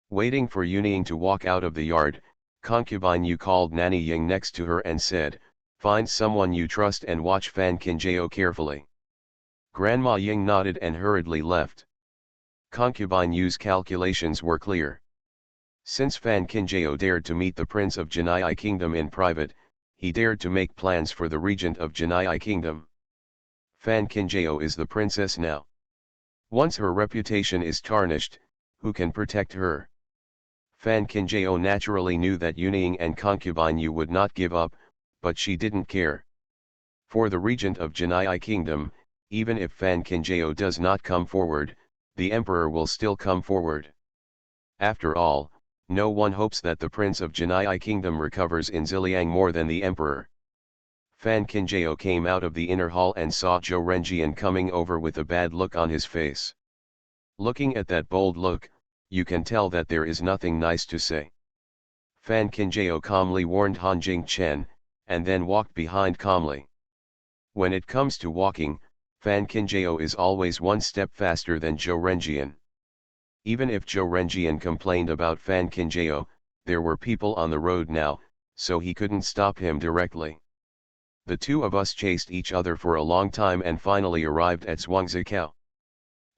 Waiting for Yuning to walk out of the yard, Concubine Yu called Nanny Ying next to her and said, Find someone you trust and watch Fan Kinjao carefully. Grandma Ying nodded and hurriedly left. Concubine Yu's calculations were clear. Since Fan Kinjao dared to meet the Prince of Genii Kingdom in private, he dared to make plans for the regent of Genii Kingdom. Fan Kinjao is the princess now. Once her reputation is tarnished, who can protect her? Fan Kinjao naturally knew that Yuning and Concubine Yu would not give up, but she didn't care. For the regent of Genii Kingdom, even if Fan Kinjao does not come forward, the emperor will still come forward. After all, no one hopes that the Prince of Genii Kingdom recovers in Ziliang more than the emperor. Fan Kinjao came out of the inner hall and saw Zhou Renjian coming over with a bad look on his face. Looking at that bold look, you can tell that there is nothing nice to say. Fan Kinjao calmly warned Han Jingchen, and then walked behind calmly. When it comes to walking, Fan Kinjao is always one step faster than Zhou Renjian. Even if Zhou Renjian complained about Fan Kinjao, there were people on the road now, so he couldn't stop him directly. The two of us chased each other for a long time and finally arrived at Zhuangzikao.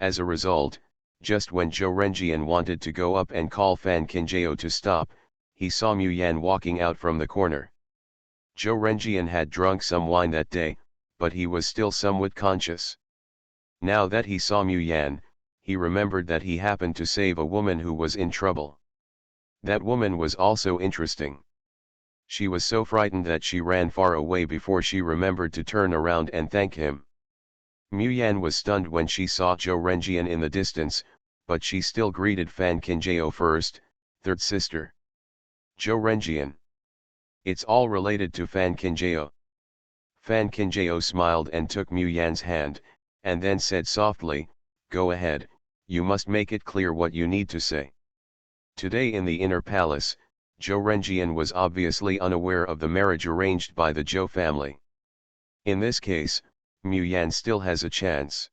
As a result, just when Zhou Renjian wanted to go up and call Fan Kinjao to stop, he saw Mu Yan walking out from the corner. Zhou Renjian had drunk some wine that day, but he was still somewhat conscious. Now that he saw Mu Yan, he remembered that he happened to save a woman who was in trouble. That woman was also interesting. She was so frightened that she ran far away before she remembered to turn around and thank him. Mu Yan was stunned when she saw Zhou Renjian in the distance, but she still greeted Fan Kinjao first, third sister. Zhou Renjian. It's all related to Fan Kinjao. Fan Kinjao smiled and took Mu Yan's hand, and then said softly, "Go ahead, you must make it clear what you need to say." Today in the inner palace, Zhou Renjian was obviously unaware of the marriage arranged by the Zhou family. In this case, Mu Yan still has a chance.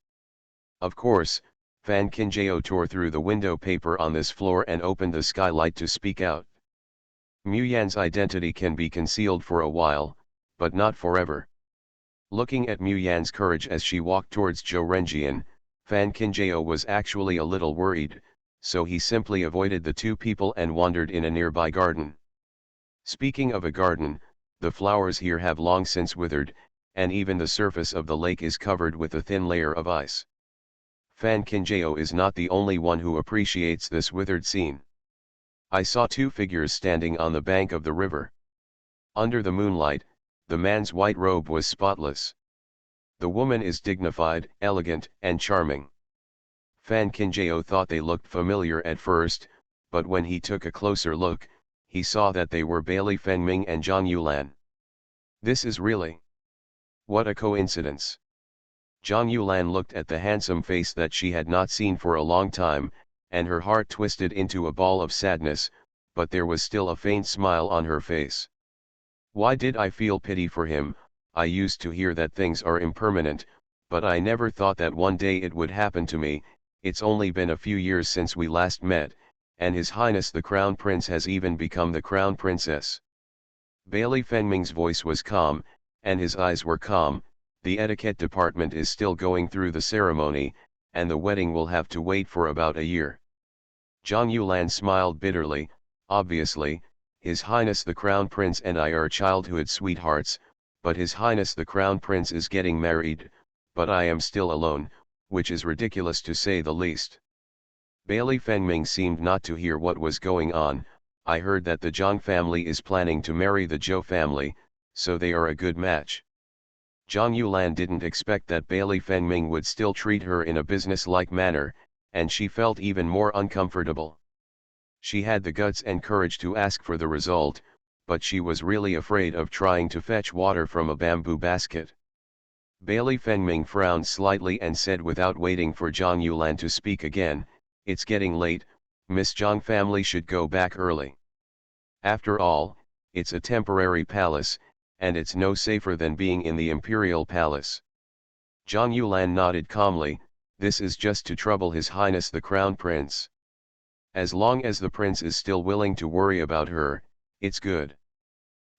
Of course, Fan Kinjao tore through the window paper on this floor and opened the skylight to speak out. Mu Yan's identity can be concealed for a while, but not forever. Looking at Mu Yan's courage as she walked towards Zhou Renjian, Fan Kinjao was actually a little worried, so he simply avoided the two people and wandered in a nearby garden. Speaking of a garden, the flowers here have long since withered, and even the surface of the lake is covered with a thin layer of ice. Fan Kinjao is not the only one who appreciates this withered scene. I saw two figures standing on the bank of the river. Under the moonlight, the man's white robe was spotless. The woman is dignified, elegant, and charming. Fan Kinjao thought they looked familiar at first, but when he took a closer look, he saw that they were Bailey Fengming and Zhang Yulan. This is really... what a coincidence. Zhang Yulan looked at the handsome face that she had not seen for a long time, and her heart twisted into a ball of sadness, but there was still a faint smile on her face. Why did I feel pity for him? I used to hear that things are impermanent, but I never thought that one day it would happen to me. It's only been a few years since we last met, and His Highness the Crown Prince has even become the Crown Princess. Bailey Fengming's voice was calm, and his eyes were calm. The etiquette department is still going through the ceremony, and the wedding will have to wait for about a year. Zhang Yulan smiled bitterly. Obviously, His Highness the Crown Prince and I are childhood sweethearts, but His Highness the Crown Prince is getting married, but I am still alone, which is ridiculous to say the least. Bailey Fengming seemed not to hear what was going on. I heard that the Zhang family is planning to marry the Zhou family, so they are a good match. Zhang Yulan didn't expect that Bailey Fengming would still treat her in a business-like manner, and she felt even more uncomfortable. She had the guts and courage to ask for the result, but she was really afraid of trying to fetch water from a bamboo basket. Bailey Fengming frowned slightly and said without waiting for Zhang Yulan to speak again, "It's getting late, Miss Zhang family should go back early. After all, it's a temporary palace, and it's no safer than being in the imperial palace." Zhang Yulan nodded calmly. "This is just to trouble His Highness the Crown Prince. As long as the prince is still willing to worry about her, it's good.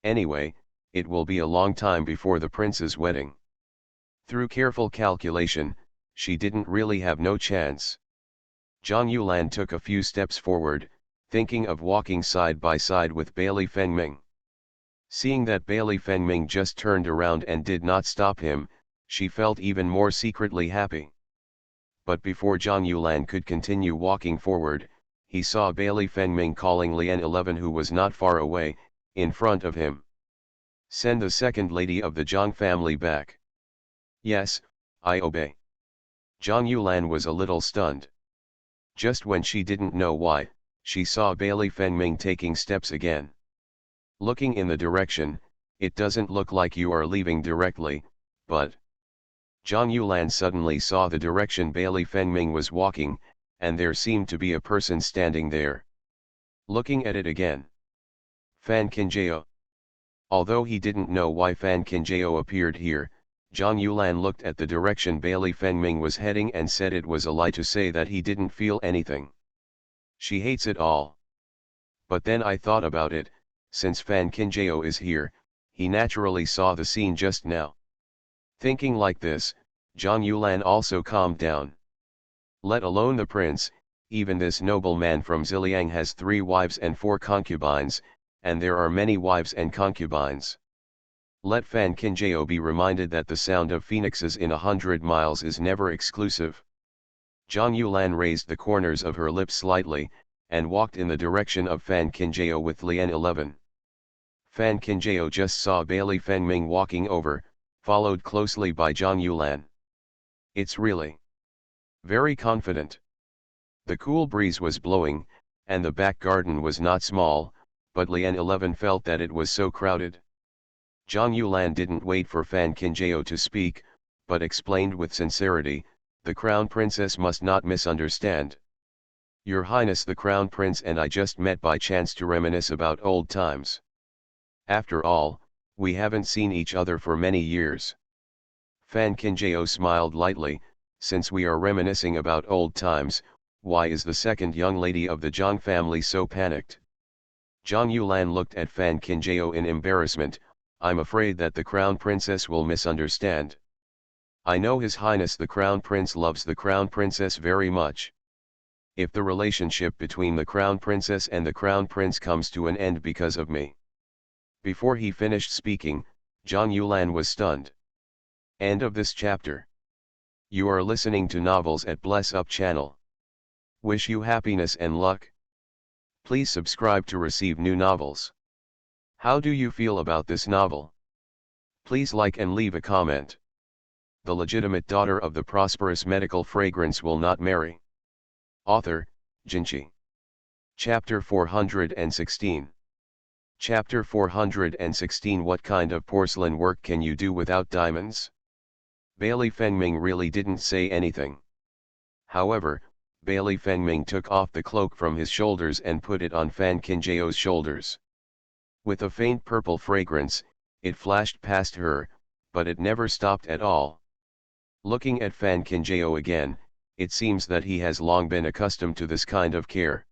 Anyway, it will be a long time before the prince's wedding." Through careful calculation, she didn't really have no chance. Zhang Yulan took a few steps forward, thinking of walking side by side with Bailey Fengming. Seeing that Bailey Fengming just turned around and did not stop him, she felt even more secretly happy. But before Zhang Yulan could continue walking forward, he saw Bailey Fengming calling Lian 11, who was not far away, in front of him. "Send the second lady of the Zhang family back." "Yes, I obey." Zhang Yulan was a little stunned. Just when she didn't know why, she saw Bailey Fengming taking steps again. Looking in the direction, It doesn't look like you are leaving directly, but... Zhang Yulan suddenly saw the direction Bailey Fengming was walking, and there seemed to be a person standing there. Looking at it again. Fan Qinjiao. Although he didn't know why Fan Qinjiao appeared here, Zhang Yulan looked at the direction Bailey Fengming was heading and said it was a lie to say that he didn't feel anything. She hates it all. But then I thought about it, since Fan Qinjiao is here, he naturally saw the scene just now. Thinking like this, Zhang Yulan also calmed down. Let alone the prince, even this nobleman from Ziliang has 3 wives and 4 concubines, and there are many wives and concubines. Let Fan Qinjiao be reminded that the sound of phoenixes in 100 miles is never exclusive. Zhang Yulan raised the corners of her lips slightly, and walked in the direction of Fan Qinjiao with Lian 11. Fan Qinjiao just saw Bailey Fengming walking over, followed closely by Zhang Yulan. It's really very confident. The cool breeze was blowing, and the back garden was not small, but Lian 11 felt that it was so crowded. Zhang Yulan didn't wait for Fan Qinjiao to speak, but explained with sincerity, the Crown Princess must not misunderstand. Your Highness the Crown Prince and I just met by chance to reminisce about old times. After all, we haven't seen each other for many years. Fan Qinjiao smiled lightly, since we are reminiscing about old times, why is the second young lady of the Zhang family so panicked? Zhang Yulan looked at Fan Qinjiao in embarrassment. I'm afraid that the Crown Princess will misunderstand. I know His Highness the Crown Prince loves the Crown Princess very much. If the relationship between the Crown Princess and the Crown Prince comes to an end because of me. Before he finished speaking, Zhang Yulan was stunned. End of this chapter. You are listening to novels at Bless Up channel. Wish you happiness and luck. Please subscribe to receive new novels. How do you feel about this novel? Please like and leave a comment. The legitimate daughter of the prosperous medical fragrance will not marry. Author, Jinchi. Chapter 416. Chapter 416. What kind of porcelain work can you do without diamonds? Bailey Fengming really didn't say anything. However, Bailey Fengming took off the cloak from his shoulders and put it on Fan Qinjiao's shoulders. With a faint purple fragrance, it flashed past her, but it never stopped at all. Looking at Fan Qinjiao again, it seems that he has long been accustomed to this kind of care.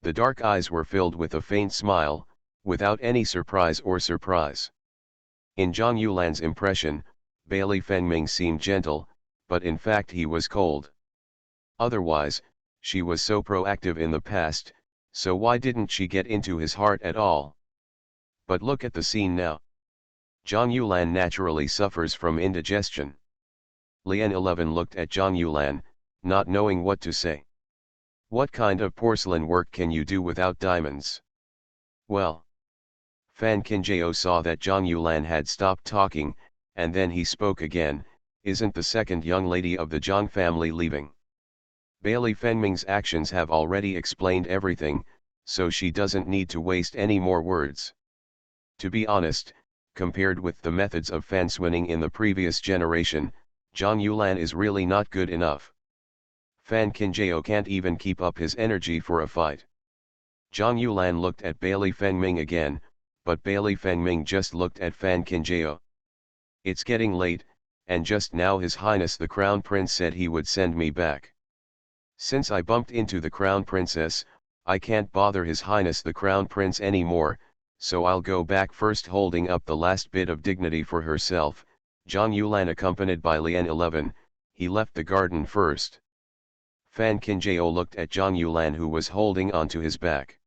The dark eyes were filled with a faint smile, without any surprise or surprise. In Zhang Yulan's impression, Bailey Fengming seemed gentle, but in fact he was cold. Otherwise, she was so proactive in the past, so why didn't she get into his heart at all? But look at the scene now. Zhang Yulan naturally suffers from indigestion. Lian 11 looked at Zhang Yulan, not knowing what to say. What kind of porcelain work can you do without diamonds? Well. Fan Qinjiao saw that Zhang Yulan had stopped talking, and then he spoke again, isn't the second young lady of the Zhang family leaving? Bailey Fengming's actions have already explained everything, so she doesn't need to waste any more words. To be honest, compared with the methods of fanswinning in the previous generation, Zhang Yulan is really not good enough. Fan Qinjiao can't even keep up his energy for a fight. Zhang Yulan looked at Bailey Fengming again, but Bailey Fengming just looked at Fan Qinjiao. It's getting late, and just now His Highness the Crown Prince said he would send me back. Since I bumped into the Crown Princess, I can't bother His Highness the Crown Prince anymore, so I'll go back first. Holding up the last bit of dignity for herself, Zhang Yulan accompanied by Lian 11, he left the garden first. Fan Qinjiao looked at Zhang Yulan who was holding onto his back.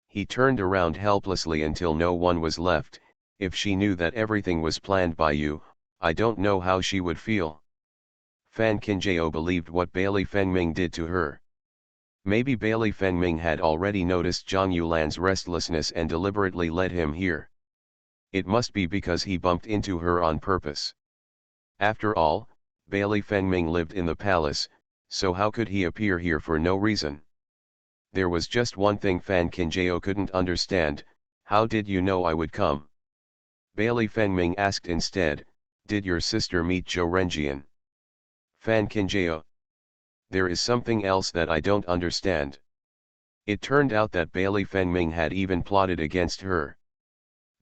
He turned around helplessly until no one was left. If she knew that everything was planned by you, I don't know how she would feel. Fan Qinjiao believed what Bailey Fengming did to her. Maybe Bailey Fengming had already noticed Zhang Yulan's restlessness and deliberately led him here. It must be because he bumped into her on purpose. After all, Bailey Fengming lived in the palace, so how could he appear here for no reason? There was just one thing Fan Qinjiao couldn't understand. How did you know I would come? Bailey Fengming asked instead, did your sister meet Zhou Renjian? Fan Qinjiao. There is something else that I don't understand. It turned out that Bailey Fengming had even plotted against her.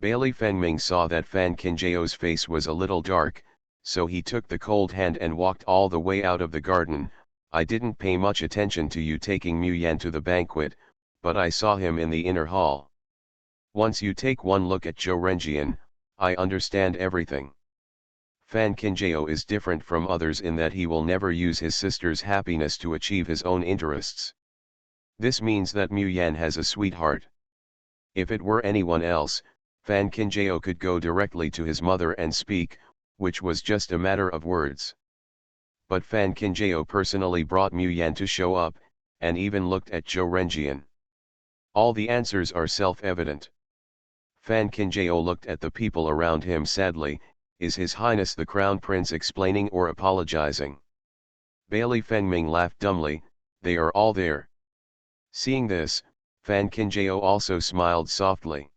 Bailey Fengming saw that Fan Qinjiao's face was a little dark, so he took the cold hand and walked all the way out of the garden. I didn't pay much attention to you taking Mu Yan to the banquet, but I saw him in the inner hall. Once you take one look at Zhou Renjian, I understand everything. Fan Qinjiao is different from others in that he will never use his sister's happiness to achieve his own interests. This means that Mu Yan has a sweetheart. If it were anyone else, Fan Qinjiao could go directly to his mother and speak, which was just a matter of words. But Fan Qinjiao personally brought Mu Yan to show up, and even looked at Zhou Renjian. All the answers are self-evident. Fan Qinjiao looked at the people around him sadly. Is His Highness the Crown Prince explaining or apologizing? Bailey Fengming laughed dumbly, they are all there. Seeing this, Fan Qinjiao also smiled softly.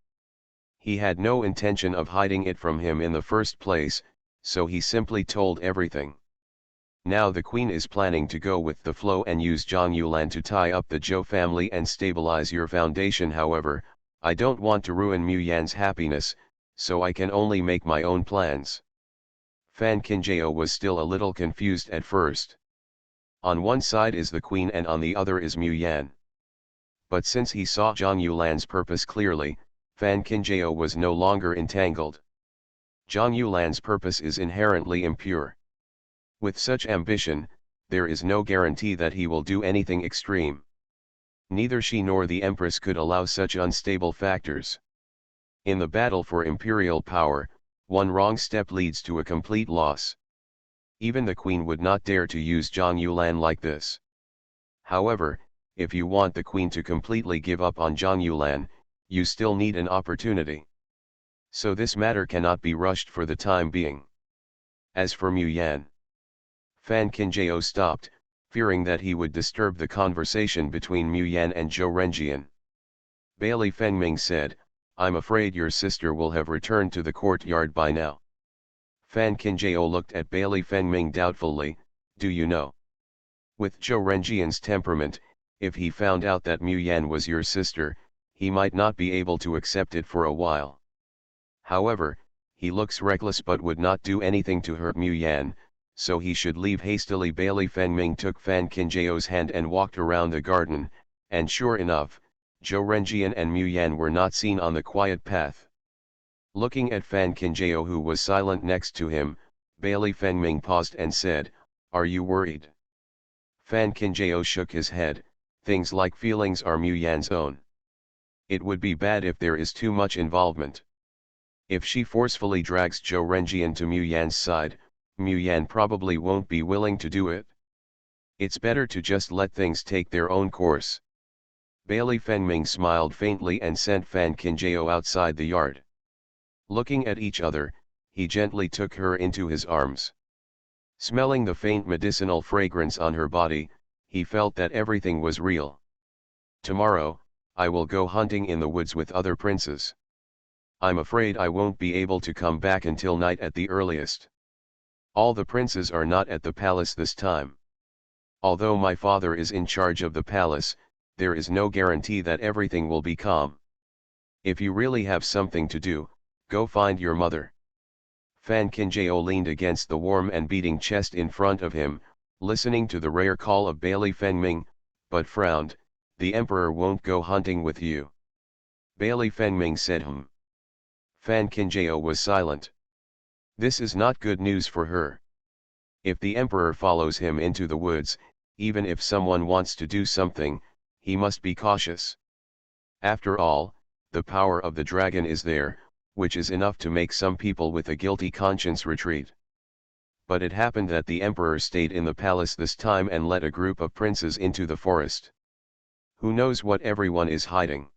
He had no intention of hiding it from him in the first place, so he simply told everything. Now the Queen is planning to go with the flow and use Zhang Yulan to tie up the Zhou family and stabilize your foundation. However, I don't want to ruin Mu Yan's happiness, so I can only make my own plans. Fan Qinjiao was still a little confused at first. On one side is the Queen and on the other is Mu Yan. But since he saw Zhang Yulan's purpose clearly, Fan Qinjiao was no longer entangled. Zhang Yulan's purpose is inherently impure. With such ambition, there is no guarantee that he will do anything extreme. Neither she nor the Empress could allow such unstable factors. In the battle for imperial power, one wrong step leads to a complete loss. Even the Queen would not dare to use Zhang Yulan like this. However, if you want the Queen to completely give up on Zhang Yulan, you still need an opportunity. So this matter cannot be rushed for the time being. As for Mu Yan, Fan Qinjiao stopped, fearing that he would disturb the conversation between Mu Yan and Zhou Renjian. Bailey Fengming said, I'm afraid your sister will have returned to the courtyard by now. Fan Qinjiao looked at Bailey Fengming doubtfully, do you know? With Zhou Renjian's temperament, if he found out that Mu Yan was your sister, he might not be able to accept it for a while. However, he looks reckless but would not do anything to hurt Mu Yan, so he should leave hastily. Bailey Fengming took Fan Qinjiao's hand and walked around the garden, and sure enough, Zhou Renjian and Mu Yan were not seen on the quiet path. Looking at Fan Qinjiao, who was silent next to him, Bailey Fengming paused and said, are you worried? Fan Qinjiao shook his head, things like feelings are Mu Yan's own. It would be bad if there is too much involvement. If she forcefully drags Zhou Renjian to Mu Yan's side, Mu Yan probably won't be willing to do it. It's better to just let things take their own course. Bailey Fengming smiled faintly and sent Fan Qinjiao outside the yard. Looking at each other, he gently took her into his arms. Smelling the faint medicinal fragrance on her body, he felt that everything was real. Tomorrow, I will go hunting in the woods with other princes. I'm afraid I won't be able to come back until night at the earliest. All the princes are not at the palace this time. Although my father is in charge of the palace, there is no guarantee that everything will be calm. If you really have something to do, go find your mother. Fan Qinjiao leaned against the warm and beating chest in front of him, listening to the rare call of Bailey Fengming, but frowned, the emperor won't go hunting with you. Bailey Fengming said Fan Qinjiao was silent. This is not good news for her. If the emperor follows him into the woods, even if someone wants to do something, he must be cautious. After all, the power of the dragon is there, which is enough to make some people with a guilty conscience retreat. But it happened that the emperor stayed in the palace this time and led a group of princes into the forest. Who knows what everyone is hiding?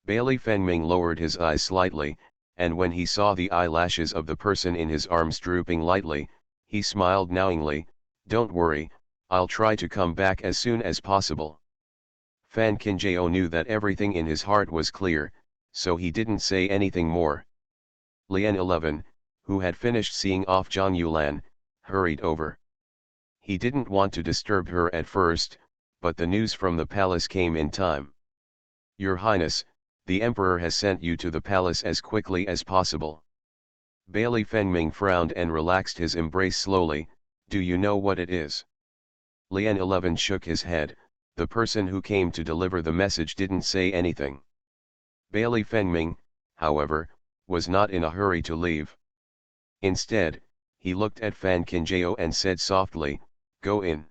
Bailey Fengming lowered his eyes slightly, and when he saw the eyelashes of the person in his arms drooping lightly, he smiled knowingly, don't worry, I'll try to come back as soon as possible. Fan Qinjiao knew that everything in his heart was clear, so he didn't say anything more. Lian 11, who had finished seeing off Zhang Yulan, hurried over. He didn't want to disturb her at first, but the news from the palace came in time. Your Highness, the Emperor has sent you to the palace as quickly as possible. Bailey Fengming frowned and relaxed his embrace slowly. Do you know what it is? Lian 11 shook his head. The person who came to deliver the message didn't say anything. Bailey Fengming, however, was not in a hurry to leave. Instead, he looked at Fan Qinjiao and said softly, "Go in.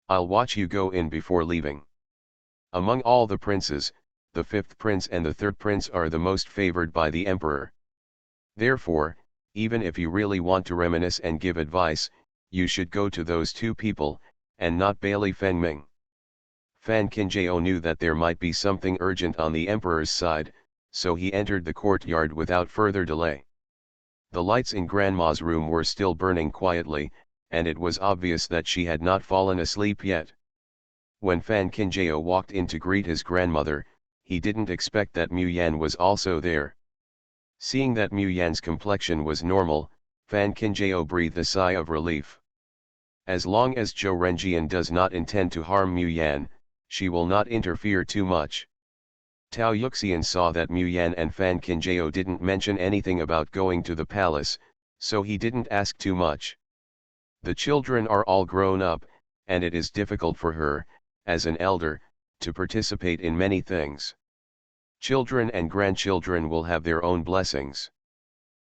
I'll watch you go in before leaving." Among all the princes, the fifth prince and the third prince are the most favored by the emperor. Therefore, even if you really want to reminisce and give advice, you should go to those two people, and not Bailey Fengming. Fan Qinjiao knew that there might be something urgent on the emperor's side, so he entered the courtyard without further delay. The lights in Grandma's room were still burning quietly, and it was obvious that she had not fallen asleep yet. When Fan Qinjiao walked in to greet his grandmother, he didn't expect that Mu Yan was also there. Seeing that Mu Yan's complexion was normal, Fan Qinjiao breathed a sigh of relief. As long as Zhou Renjian does not intend to harm Mu Yan, she will not interfere too much. Tao Yuxian saw that Mu Yan and Fan Qinjiao didn't mention anything about going to the palace, so he didn't ask too much. The children are all grown up, and it is difficult for her, as an elder, to participate in many things. Children and grandchildren will have their own blessings.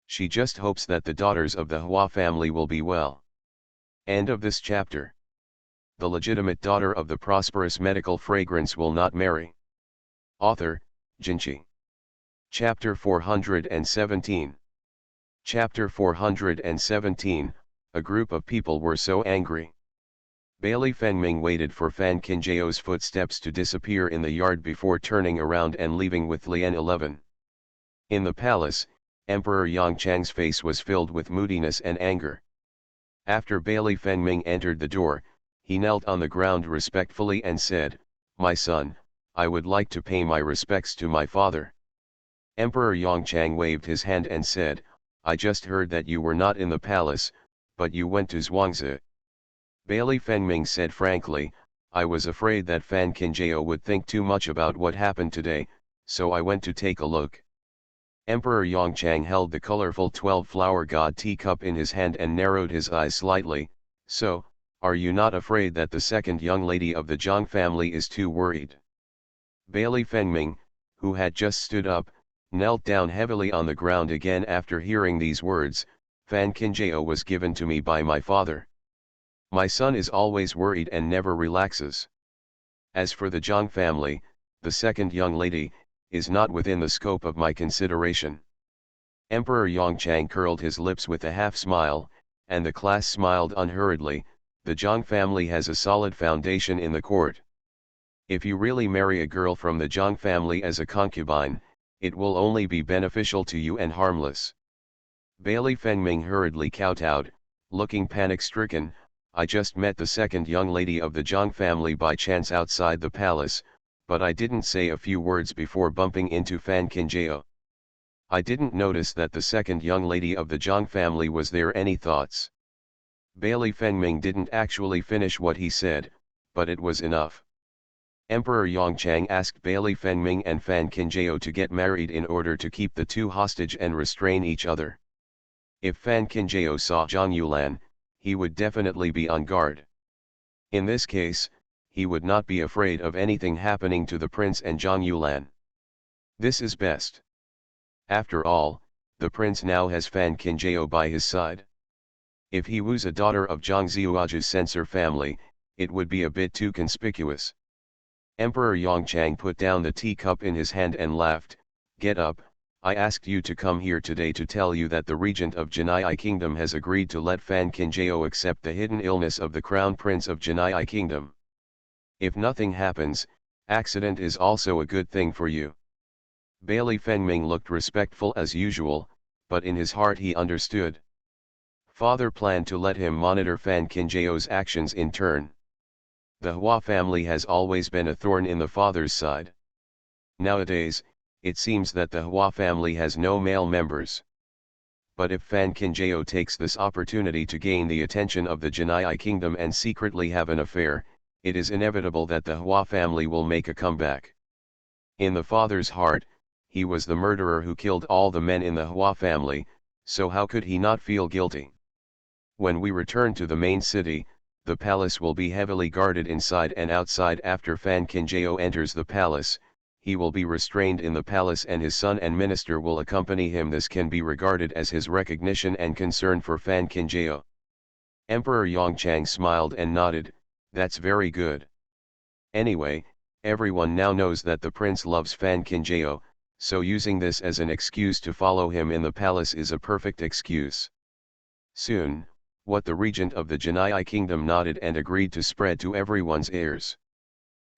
She just hopes that the daughters of the Hua family will be well. End of this chapter. The legitimate daughter of the prosperous medical fragrance will not marry. Author, Jinqi. Chapter 417. Chapter 417, a group of people were so angry. Bailey Fengming waited for Fan Qinjiao's footsteps to disappear in the yard before turning around and leaving with Lian 11. In the palace, Emperor Yongchang's face was filled with moodiness and anger. After Bailey Fengming entered the door, he knelt on the ground respectfully and said, "My son, I would like to pay my respects to my father." Emperor Yongchang waved his hand and said, "I just heard that you were not in the palace, but you went to Zhuangzi." Bailey Fengming said frankly, "I was afraid that Fan Qinjiao would think too much about what happened today, so I went to take a look." Emperor Yongchang held the colorful 12-flower god teacup in his hand and narrowed his eyes slightly. "So, are you not afraid that the second young lady of the Zhang family is too worried?" Bailey Fengming, who had just stood up, knelt down heavily on the ground again after hearing these words. "Fan Qinjiao was given to me by my father. My son is always worried and never relaxes. As for the Zhang family, the second young lady, is not within the scope of my consideration." Emperor Yongchang curled his lips with a half-smile, and the class smiled unhurriedly. "The Zhang family has a solid foundation in the court. If you really marry a girl from the Zhang family as a concubine, it will only be beneficial to you and harmless." Bailey Fengming hurriedly kowtowed, looking panic-stricken. "I just met the second young lady of the Zhang family by chance outside the palace, but I didn't say a few words before bumping into Fan Qinjiao. I didn't notice that the second young lady of the Zhang family was there." Any thoughts? Bailey Fengming didn't actually finish what he said, but it was enough. Emperor Yongchang asked Bailey Fengming and Fan Qinjiao to get married in order to keep the two hostage and restrain each other. If Fan Qinjiao saw Zhang Yulan, he would definitely be on guard. In this case, he would not be afraid of anything happening to the prince and Zhang Yulan. This is best. After all, the prince now has Fan Qinjiao by his side. If he woos a daughter of Zhang Zhuaju's censor family, it would be a bit too conspicuous. Emperor Yongchang put down the teacup in his hand and laughed. "Get up, I asked you to come here today to tell you that the regent of Jinai Kingdom has agreed to let Fan Qinjiao accept the hidden illness of the crown prince of Jinai Kingdom. If nothing happens, accident is also a good thing for you." Bailey Fengming looked respectful as usual, but in his heart he understood. Father planned to let him monitor Fan Qinjiao's actions in turn. The Hua family has always been a thorn in the father's side. Nowadays, it seems that the Hua family has no male members. But if Fan Kinjao takes this opportunity to gain the attention of the Janai kingdom and secretly have an affair, it is inevitable that the Hua family will make a comeback. In the father's heart, he was the murderer who killed all the men in the Hua family, so how could he not feel guilty? When we return to the main city, the palace will be heavily guarded inside and outside. After Fan Kinjao enters the palace, he will be restrained in the palace and his son and minister will accompany him. This can be regarded as his recognition and concern for Fan Kinjao. Emperor Yongchang smiled and nodded, "That's very good. Anyway, everyone now knows that the prince loves Fan Kinjao, so using this as an excuse to follow him in the palace is a perfect excuse." Soon, what the regent of the Janai kingdom nodded and agreed to spread to everyone's ears.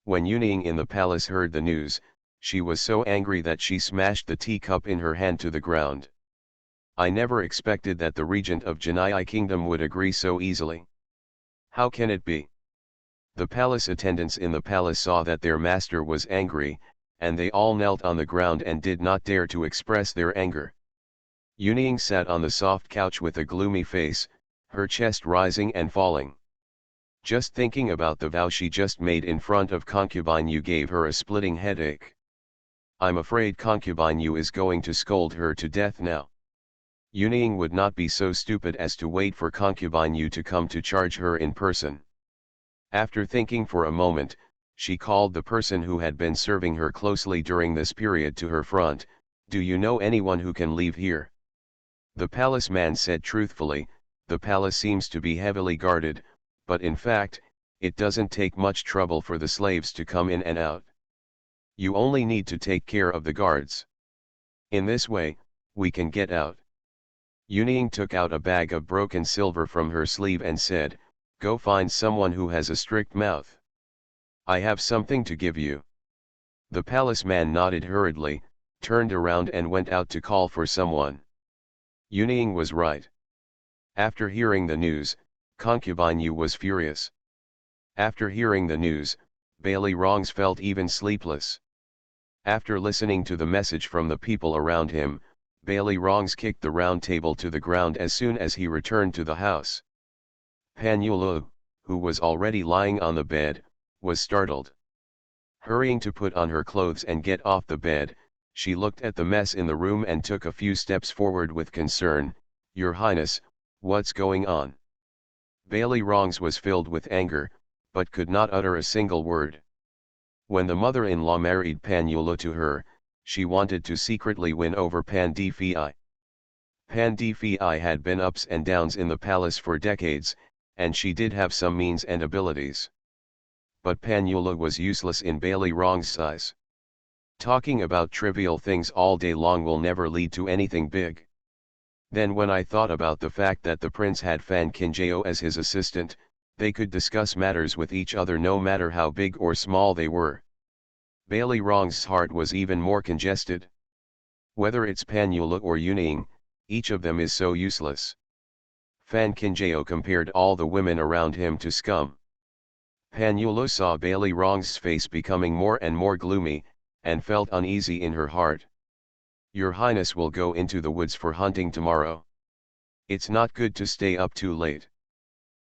When Yuning in the palace heard the news, she was so angry that she smashed the teacup in her hand to the ground. "I never expected that the regent of Janai kingdom would agree so easily. How can it be?" The palace attendants in the palace saw that their master was angry, and they all knelt on the ground and did not dare to express their anger. Yuning sat on the soft couch with a gloomy face, her chest rising and falling. Just thinking about the vow she just made in front of Concubine Yu gave her a splitting headache. I'm afraid Concubine Yu is going to scold her to death now. Yuning would not be so stupid as to wait for Concubine Yu to come to charge her in person. After thinking for a moment, she called the person who had been serving her closely during this period to her front. "Do you know anyone who can leave here?" The palace man said truthfully, "The palace seems to be heavily guarded, but in fact, it doesn't take much trouble for the slaves to come in and out. You only need to take care of the guards. In this way, we can get out." Yuning took out a bag of broken silver from her sleeve and said, "Go find someone who has a strict mouth. I have something to give you." The palace man nodded hurriedly, turned around and went out to call for someone. Yuning was right. After hearing the news, Concubine Yu was furious. After hearing the news, Bailey Rongs felt even sleepless. After listening to the message from the people around him, Bailey Rongs kicked the round table to the ground as soon as he returned to the house. Pan Yulu, who was already lying on the bed, was startled. Hurrying to put on her clothes and get off the bed, she looked at the mess in the room and took a few steps forward with concern. "Your Highness, what's going on?" Bailey Rongs was filled with anger, but could not utter a single word. When the mother-in-law married Pan Yulu to her, she wanted to secretly win over Pan Dfi. Pan Dfi had been ups and downs in the palace for decades, and she did have some means and abilities. But Pan Yulu was useless in Bailey Rongs' eyes. Talking about trivial things all day long will never lead to anything big. Then when I thought about the fact that the prince had Fan Kinjao as his assistant, they could discuss matters with each other no matter how big or small they were. Bailey Rongs' heart was even more congested. Whether it's Pan Yulu or Yuning, each of them is so useless. Fan Kinjao compared all the women around him to scum. Pan Yulu saw Bailey Rongs' face becoming more and more gloomy, and felt uneasy in her heart. "Your Highness will go into the woods for hunting tomorrow. It's not good to stay up too late.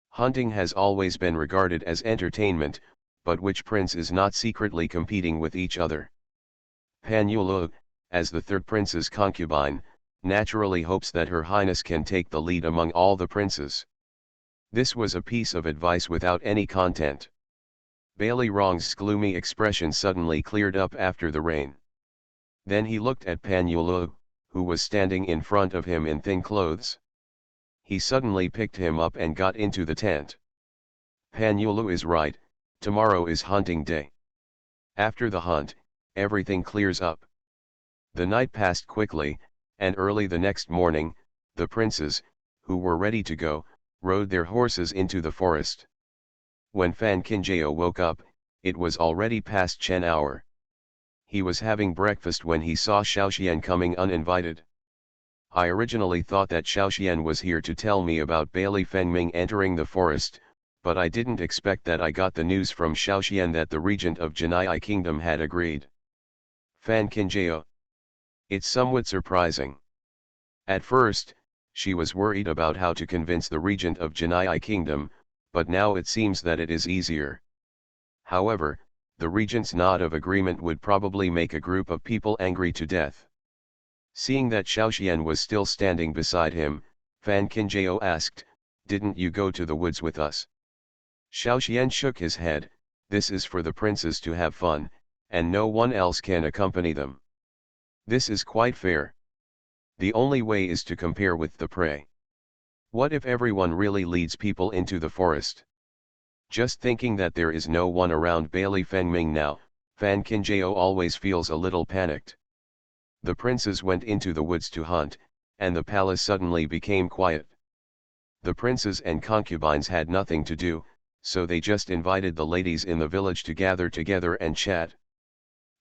Hunting has always been regarded as entertainment, but which prince is not secretly competing with each other?" Pan Yulu, as the third prince's concubine, naturally hopes that Her Highness can take the lead among all the princes. This was a piece of advice without any content. Bailey Rongs' gloomy expression suddenly cleared up after the rain. Then he looked at Pan Yulu, who was standing in front of him in thin clothes. He suddenly picked him up and got into the tent. "Pan Yulu is right, tomorrow is hunting day. After the hunt, everything clears up." The night passed quickly, and early the next morning, the princes, who were ready to go, rode their horses into the forest. When Fan Kinjao woke up, it was already past Chen hour. He was having breakfast when he saw Xiaoxian coming uninvited. "I originally thought that Xiaoxian was here to tell me about Bailey Fengming entering the forest, but I didn't expect that I got the news from Xiaoxian that the regent of Janai Kingdom had agreed." Fan Kinjao. "It's somewhat surprising. At first, She was worried about how to convince the regent of Janai kingdom, but now it seems that it is easier. However, the regent's nod of agreement would probably make a group of people angry to death. Seeing that Xiaoxian was still standing beside him, Fan Qinjiao asked, "Didn't you go to the woods with us?" Xiaoxian shook his head, "This is for the princes to have fun, and no one else can accompany them. This is quite fair. The only way is to compare with the prey. What if everyone really leads people into the forest?" Just thinking that there is no one around Bailey Fengming now, Fan Qinjiao always feels a little panicked. The princes went into the woods to hunt, and the palace suddenly became quiet. The princes and concubines had nothing to do, so they just invited the ladies in the village to gather together and chat.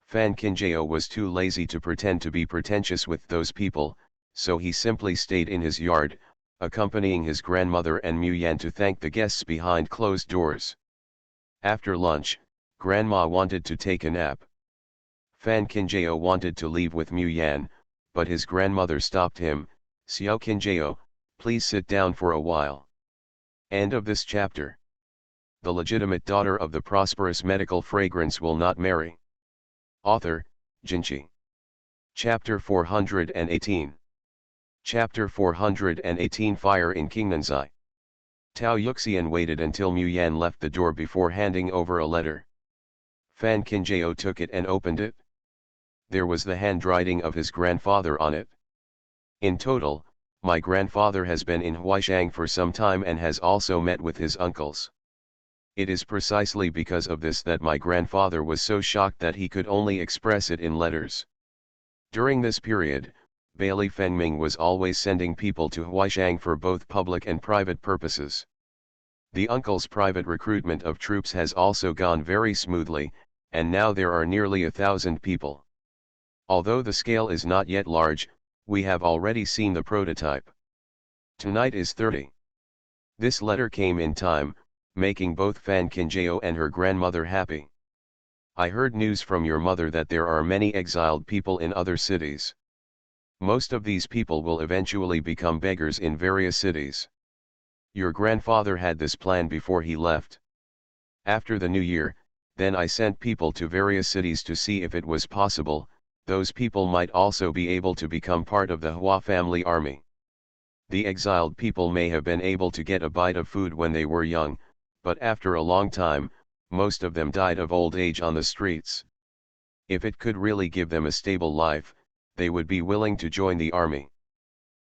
Fan Qinjiao was too lazy to pretend to be pretentious with those people, so he simply stayed in his yard, accompanying his grandmother and Mu Yan to thank the guests behind closed doors. After lunch, Grandma wanted to take a nap. Fan Qinjiao wanted to leave with Mu Yan, but his grandmother stopped him. "Xiao Qinjiao, please sit down for a while." End of this chapter. The legitimate daughter of the prosperous medical fragrance will not marry. Author, Jinchi. Chapter 418. Chapter 418 Fire in Qingnanzai. Tao Yuxian waited until Mu Yan left the door before handing over a letter. Fan Qinjiao took it and opened it. There was the handwriting of his grandfather on it. "In total, my grandfather has been in Huaishang for some time and has also met with his uncles. It is precisely because of this that my grandfather was so shocked that he could only express it in letters. During this period, Bailey Fengming was always sending people to Huaishang for both public and private purposes. The uncle's private recruitment of troops has also gone very smoothly, and now there are nearly 1,000 people. Although the scale is not yet large, we have already seen the prototype. Tonight is 30. This letter came in time, making both Fan Qinjiao and her grandmother happy. I heard news from your mother that there are many exiled people in other cities. Most of these people will eventually become beggars in various cities. Your grandfather had this plan before he left. After the new year, then I sent people to various cities to see if it was possible. Those people might also be able to become part of the Hua family army. The exiled people may have been able to get a bite of food when they were young, but after a long time, most of them died of old age on the streets. If it could really give them a stable life, they would be willing to join the army.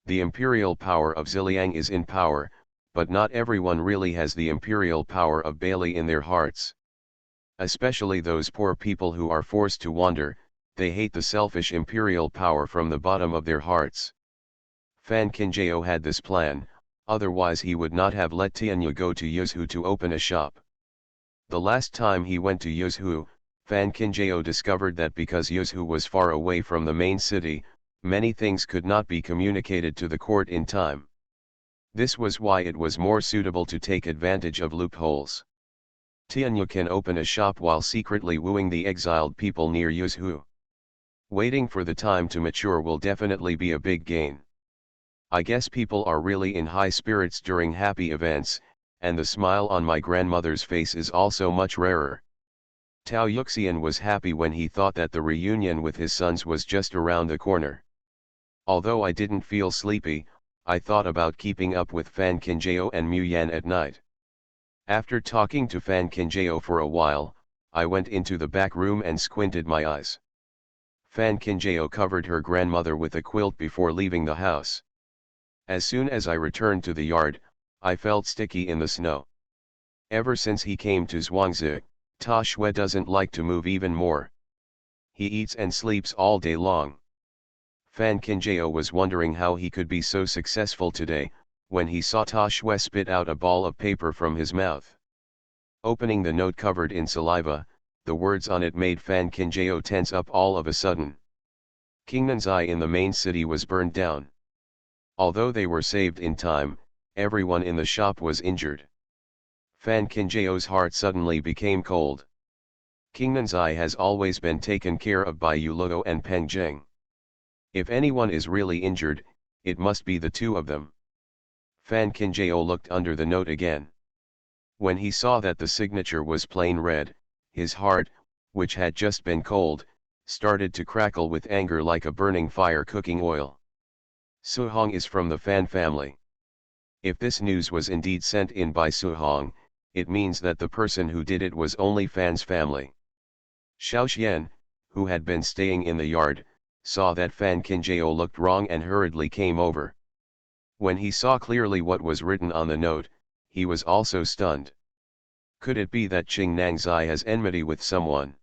The imperial power of Ziliang is in power, but not everyone really has the imperial power of Bailey in their hearts. Especially those poor people who are forced to wander, they hate the selfish imperial power from the bottom of their hearts. Fan Qinjiao had this plan, otherwise he would not have let Tianyu go to Yuzhu to open a shop. The last time he went to Yuzhu, Fan Qinjiao discovered that because Yuzhu was far away from the main city, many things could not be communicated to the court in time. This was why it was more suitable to take advantage of loopholes. Tianyu can open a shop while secretly wooing the exiled people near Yuzhu. Waiting for the time to mature will definitely be a big gain. I guess people are really in high spirits during happy events, and the smile on my grandmother's face is also much rarer. Tao Yuxian was happy when he thought that the reunion with his sons was just around the corner. Although I didn't feel sleepy, I thought about keeping up with Fan Qinjiao and Mu Yan at night. After talking to Fan Qinjiao for a while, I went into the back room and squinted my eyes. Fan Qinjiao covered her grandmother with a quilt before leaving the house. As soon as I returned to the yard, I felt sticky in the snow. Ever since he came to Zhuangzi, Ta Shui doesn't like to move even more. He eats and sleeps all day long. Fan Qinjiao was wondering how he could be so successful today, when he saw Ta Shui spit out a ball of paper from his mouth. Opening the note covered in saliva, the words on it made Fan Qinjiao tense up all of a sudden. Qingnanzai in the main city was burned down. Although they were saved in time, everyone in the shop was injured. Fan Qinjiao's heart suddenly became cold. Qingnanzai has always been taken care of by Yuluo and Peng Zheng. If anyone is really injured, It must be the two of them. Fan Kinjao looked under the note again. When he saw that the signature was plain red, his heart, which had just been cold, started to crackle with anger like a burning fire cooking oil. Suhong is from the Fan family. If this news was indeed sent in by Suhong, it means that the person who did it was only Fan's family. Xiaoxian, who had been staying in the yard, saw that Fan Kinjao looked wrong and hurriedly came over. When he saw clearly what was written on the note, he was also stunned. Could it be that Qing Nangzai has enmity with someone?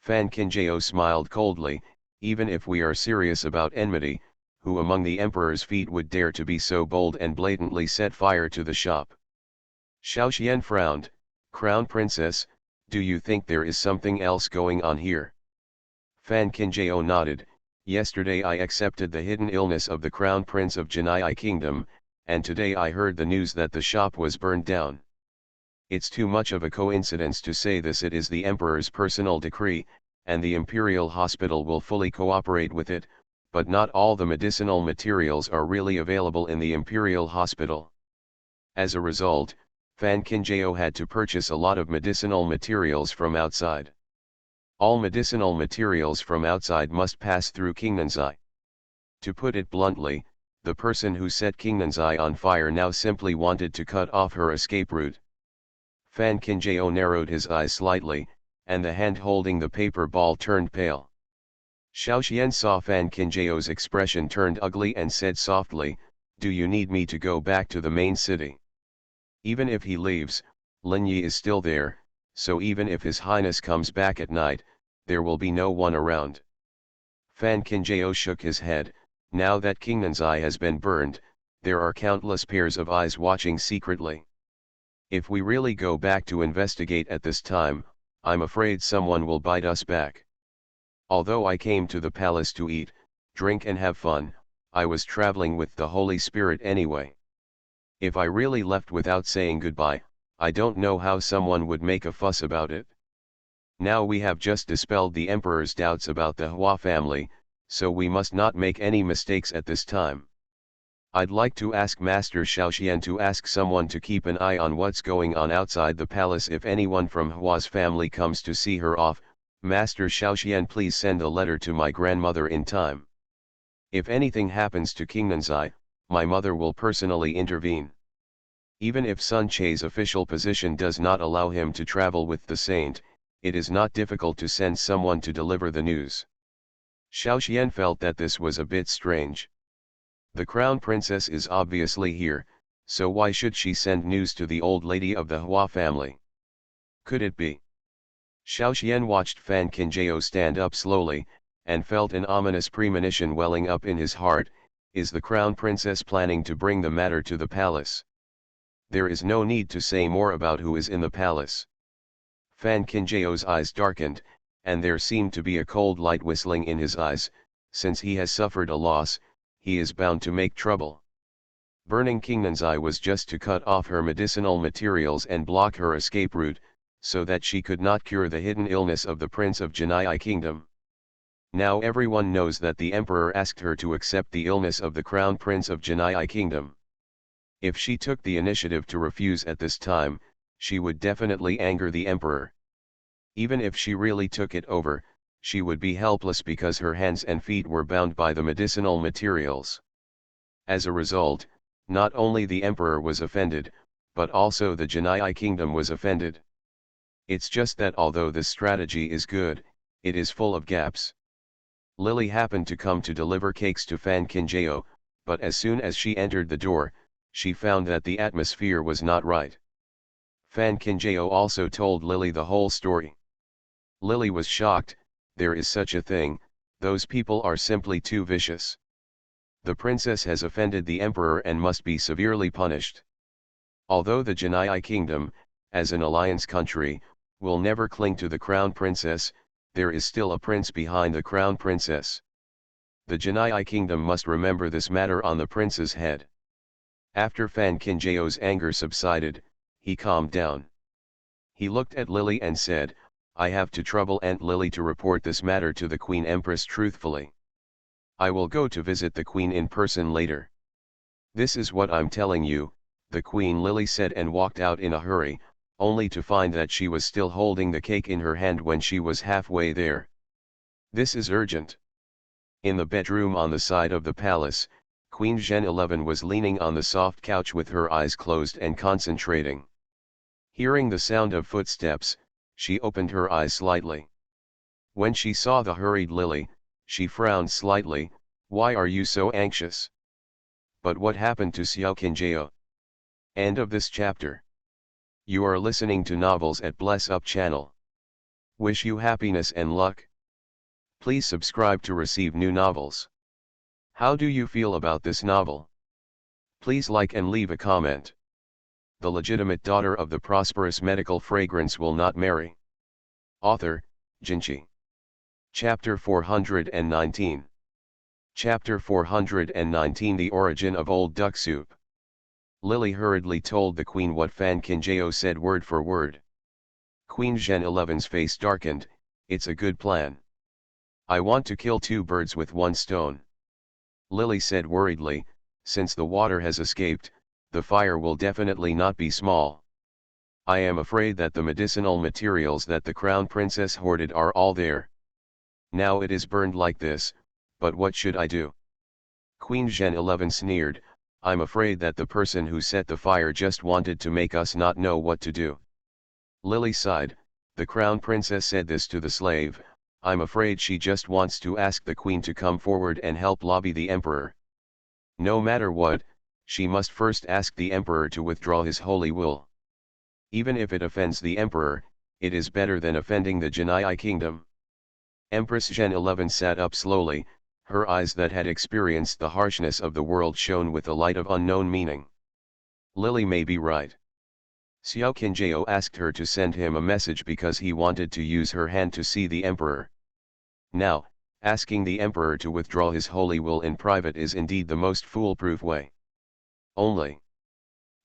Fan Kinjao smiled coldly. Even if we are serious about enmity, who among the emperor's feet would dare to be so bold and blatantly set fire to the shop? Xiaoxian frowned. Crown Princess, do you think there is something else going on here? Fan Kinjao nodded. Yesterday I accepted the hidden illness of the Crown Prince of Janai Kingdom, and today I heard the news that the shop was burned down. It's too much of a coincidence to say this. It is the emperor's personal decree, and the imperial hospital will fully cooperate with it, but not all the medicinal materials are really available in the imperial hospital. As a result, Fan Kinjao had to purchase a lot of medicinal materials from outside. All medicinal materials from outside must pass through Kingnanzai. To put it bluntly, the person who set Kingnanzai on fire now simply wanted to cut off her escape route. Fan Kinjao narrowed his eyes slightly, and the hand holding the paper ball turned pale. Xiaoxian saw Fan Kinjao's expression turned ugly and said softly, "Do you need me to go back to the main city?" Even if he leaves, Lin Yi is still there, so even if His Highness comes back at night, there will be no one around. Fan Kinjao shook his head. Now that Kingnanzai has been burned, there are countless pairs of eyes watching secretly. If we really go back to investigate at this time, I'm afraid someone will bite us back. Although I came to the palace to eat, drink and have fun, I was traveling with the Holy Spirit anyway. If I really left without saying goodbye, I don't know how someone would make a fuss about it. Now we have just dispelled the emperor's doubts about the Hua family, so we must not make any mistakes at this time. I'd like to ask Master Xiaoxian to ask someone to keep an eye on what's going on outside the palace. If anyone from Hua's family comes to see her off, Master Xiaoxian, please send a letter to my grandmother in time. If anything happens to Kingnanzai, my mother will personally intervene. Even if Sun Che's official position does not allow him to travel with the saint, it is not difficult to send someone to deliver the news. Xiaoxian felt that this was a bit strange. The crown princess is obviously here, so why should she send news to the old lady of the Hua family? Could it be? Xiaoxian watched Fan Kinjao stand up slowly, and felt an ominous premonition welling up in his heart. Is the crown princess planning to bring the matter to the palace? There is no need to say more about who is in the palace. Fan Kinjao's eyes darkened, and there seemed to be a cold light whistling in his eyes. Since he has suffered a loss, he is bound to make trouble. Burning Kingnanzai was just to cut off her medicinal materials and block her escape route, so that she could not cure the hidden illness of the Prince of Janai Kingdom. Now everyone knows that the Emperor asked her to accept the illness of the Crown Prince of Janai Kingdom. If she took the initiative to refuse at this time, she would definitely anger the Emperor. Even if she really took it over, she would be helpless because her hands and feet were bound by the medicinal materials. As a result, not only the Emperor was offended, but also the Janai Kingdom was offended. It's just that although this strategy is good, it is full of gaps. Lily happened to come to deliver cakes to Fan Kinjao, but as soon as she entered the door, she found that the atmosphere was not right. Fan Kinjao also told Lily the whole story. Lily was shocked. There is such a thing, those people are simply too vicious. The princess has offended the emperor and must be severely punished. Although the Janai Kingdom, as an alliance country, will never cling to the crown princess, there is still a prince behind the crown princess. The Janai Kingdom must remember this matter on the prince's head. After Fan Kinjao's anger subsided, he calmed down. He looked at Lily and said, I have to trouble Aunt Lily to report this matter to the Queen Empress truthfully. I will go to visit the queen in person later. This is what I'm telling you, the queen Lily said and walked out in a hurry, only to find that she was still holding the cake in her hand when she was halfway there. This is urgent. In the bedroom on the side of the palace, Queen Gen 11 was leaning on the soft couch with her eyes closed and concentrating. Hearing the sound of footsteps, she opened her eyes slightly. When she saw the hurried Lily, she frowned slightly. Why are you so anxious? But what happened to Xiao Qinjiao? End of this chapter. You are listening to Novels at Bless Up channel. Wish you happiness and luck. Please subscribe to receive new novels. How do you feel about this novel? Please like and leave a comment. The legitimate daughter of the prosperous medical fragrance will not marry. Author, Jinchi. Chapter 419. Chapter 419 The Origin of Old Duck Soup. Lily hurriedly told the queen what Fan Qinjiao said word for word. Queen Gen 11's face darkened. It's a good plan. I want to kill two birds with one stone. Lily said worriedly, since the water has escaped, the fire will definitely not be small. I am afraid that the medicinal materials that the crown princess hoarded are all there. Now it is burned like this, but what should I do? Queen Gen 11 sneered, I'm afraid that the person who set the fire just wanted to make us not know what to do. Lily sighed. The crown princess said this to the slave, I'm afraid she just wants to ask the queen to come forward and help lobby the emperor. No matter what, she must first ask the emperor to withdraw his holy will. Even if it offends the emperor, it is better than offending the Genii kingdom. Empress Gen 11 sat up slowly, her eyes that had experienced the harshness of the world shone with a light of unknown meaning. Lily may be right. Xiao Qinjiao asked her to send him a message because he wanted to use her hand to see the emperor. Now, asking the emperor to withdraw his holy will in private is indeed the most foolproof way. Only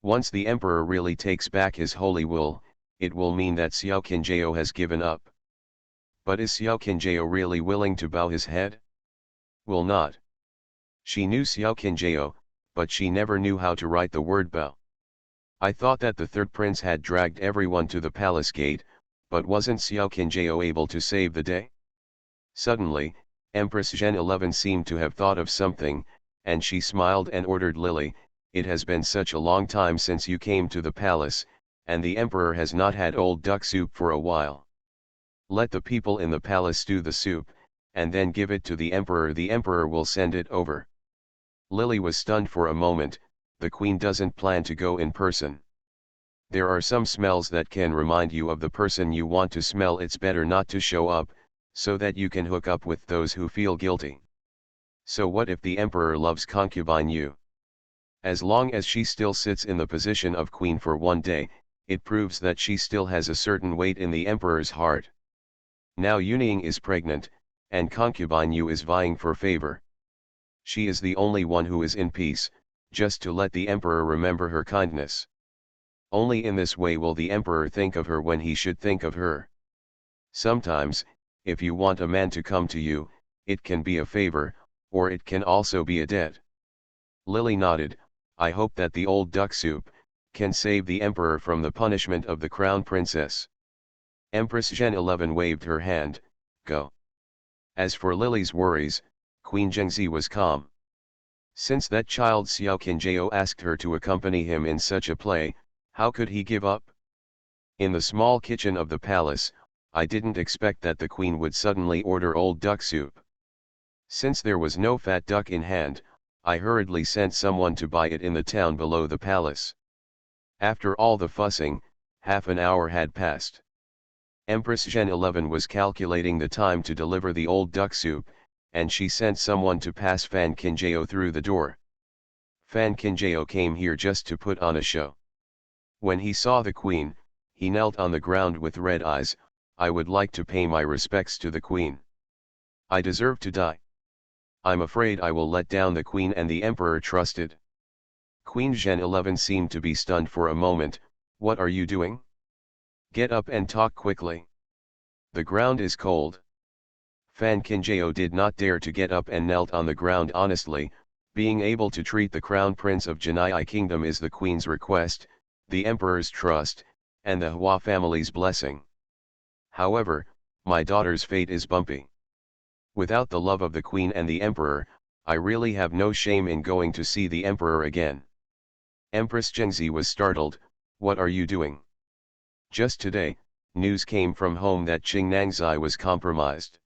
once the emperor really takes back his holy will, it will mean that Xiao Qinjiao has given up. But is Xiao Qinjiao really willing to bow his head? Will not. She knew Xiao Qinjiao, but she never knew how to write the word bow. I thought that the third prince had dragged everyone to the palace gate, but wasn't Xiao Qinjiao able to save the day? Suddenly, Empress Gen 11 seemed to have thought of something, and she smiled and ordered Lily, it has been such a long time since you came to the palace, and the emperor has not had old duck soup for a while. Let the people in the palace stew the soup, and then give it to the emperor will send it over. Lily was stunned for a moment. The queen doesn't plan to go in person. There are some smells that can remind you of the person you want to smell. It's better not to show up, so that you can hook up with those who feel guilty. So what if the emperor loves concubine Yu? As long as she still sits in the position of queen for one day, it proves that she still has a certain weight in the emperor's heart. Now Yuning is pregnant, and concubine Yu is vying for favor. She is the only one who is in peace, just to let the emperor remember her kindness. Only in this way will the emperor think of her when he should think of her. Sometimes, if you want a man to come to you, it can be a favor, or it can also be a debt. Lily nodded. I hope that the old duck soup can save the emperor from the punishment of the crown princess. Empress Gen 11 waved her hand, go. As for Lily's worries, Queen Zhengzi was calm. Since that child Xiao Qinjiao asked her to accompany him in such a play, how could he give up? In the small kitchen of the palace, I didn't expect that the queen would suddenly order old duck soup. Since there was no fat duck in hand, I hurriedly sent someone to buy it in the town below the palace. After all the fussing, half an hour had passed. Empress Gen 11 was calculating the time to deliver the old duck soup, and she sent someone to pass Fan Qinjiao through the door. Fan Qinjiao came here just to put on a show. When he saw the queen, he knelt on the ground with red eyes. I would like to pay my respects to the queen. I deserve to die. I'm afraid I will let down the queen and the emperor trusted. Queen Gen 11 seemed to be stunned for a moment. What are you doing? Get up and talk quickly. The ground is cold. Fan Kinjao did not dare to get up and knelt on the ground honestly. Being able to treat the crown prince of Janai kingdom is the queen's request, the emperor's trust, and the Hua family's blessing. However, my daughter's fate is bumpy. Without the love of the queen and the emperor, I really have no shame in going to see the emperor again. Empress Zhengzi was startled. What are you doing? Just today, news came from home that Qingnangzai was compromised.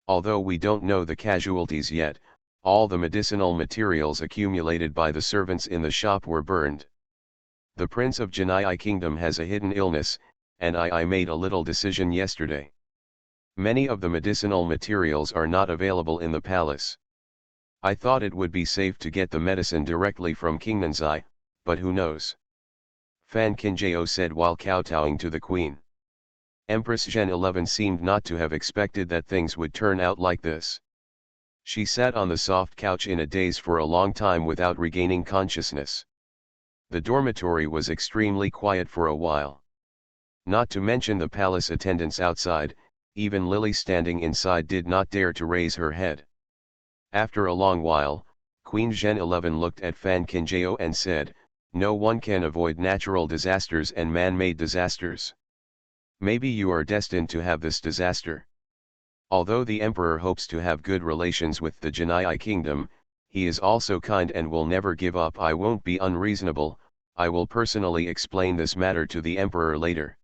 Although we don't know the casualties yet, all the medicinal materials accumulated by the servants in the shop were burned. The Prince of Janai Kingdom has a hidden illness, and I made a little decision yesterday. Many of the medicinal materials are not available in the palace. I thought it would be safe to get the medicine directly from Qingnangzai, but who knows? Fan Kinjao said while kowtowing to the queen. Empress Zhen 11 seemed not to have expected that things would turn out like this. She sat on the soft couch in a daze for a long time without regaining consciousness. The dormitory was extremely quiet for a while. Not to mention the palace attendants outside, even Lily standing inside did not dare to raise her head. After a long while, Queen Zhen 11 looked at Fan Kinjao and said, "No one can avoid natural disasters and man-made disasters. Maybe you are destined to have this disaster. Although the emperor hopes to have good relations with the Janai kingdom, he is also kind and will never give up. I won't be unreasonable, I will personally explain this matter to the emperor later."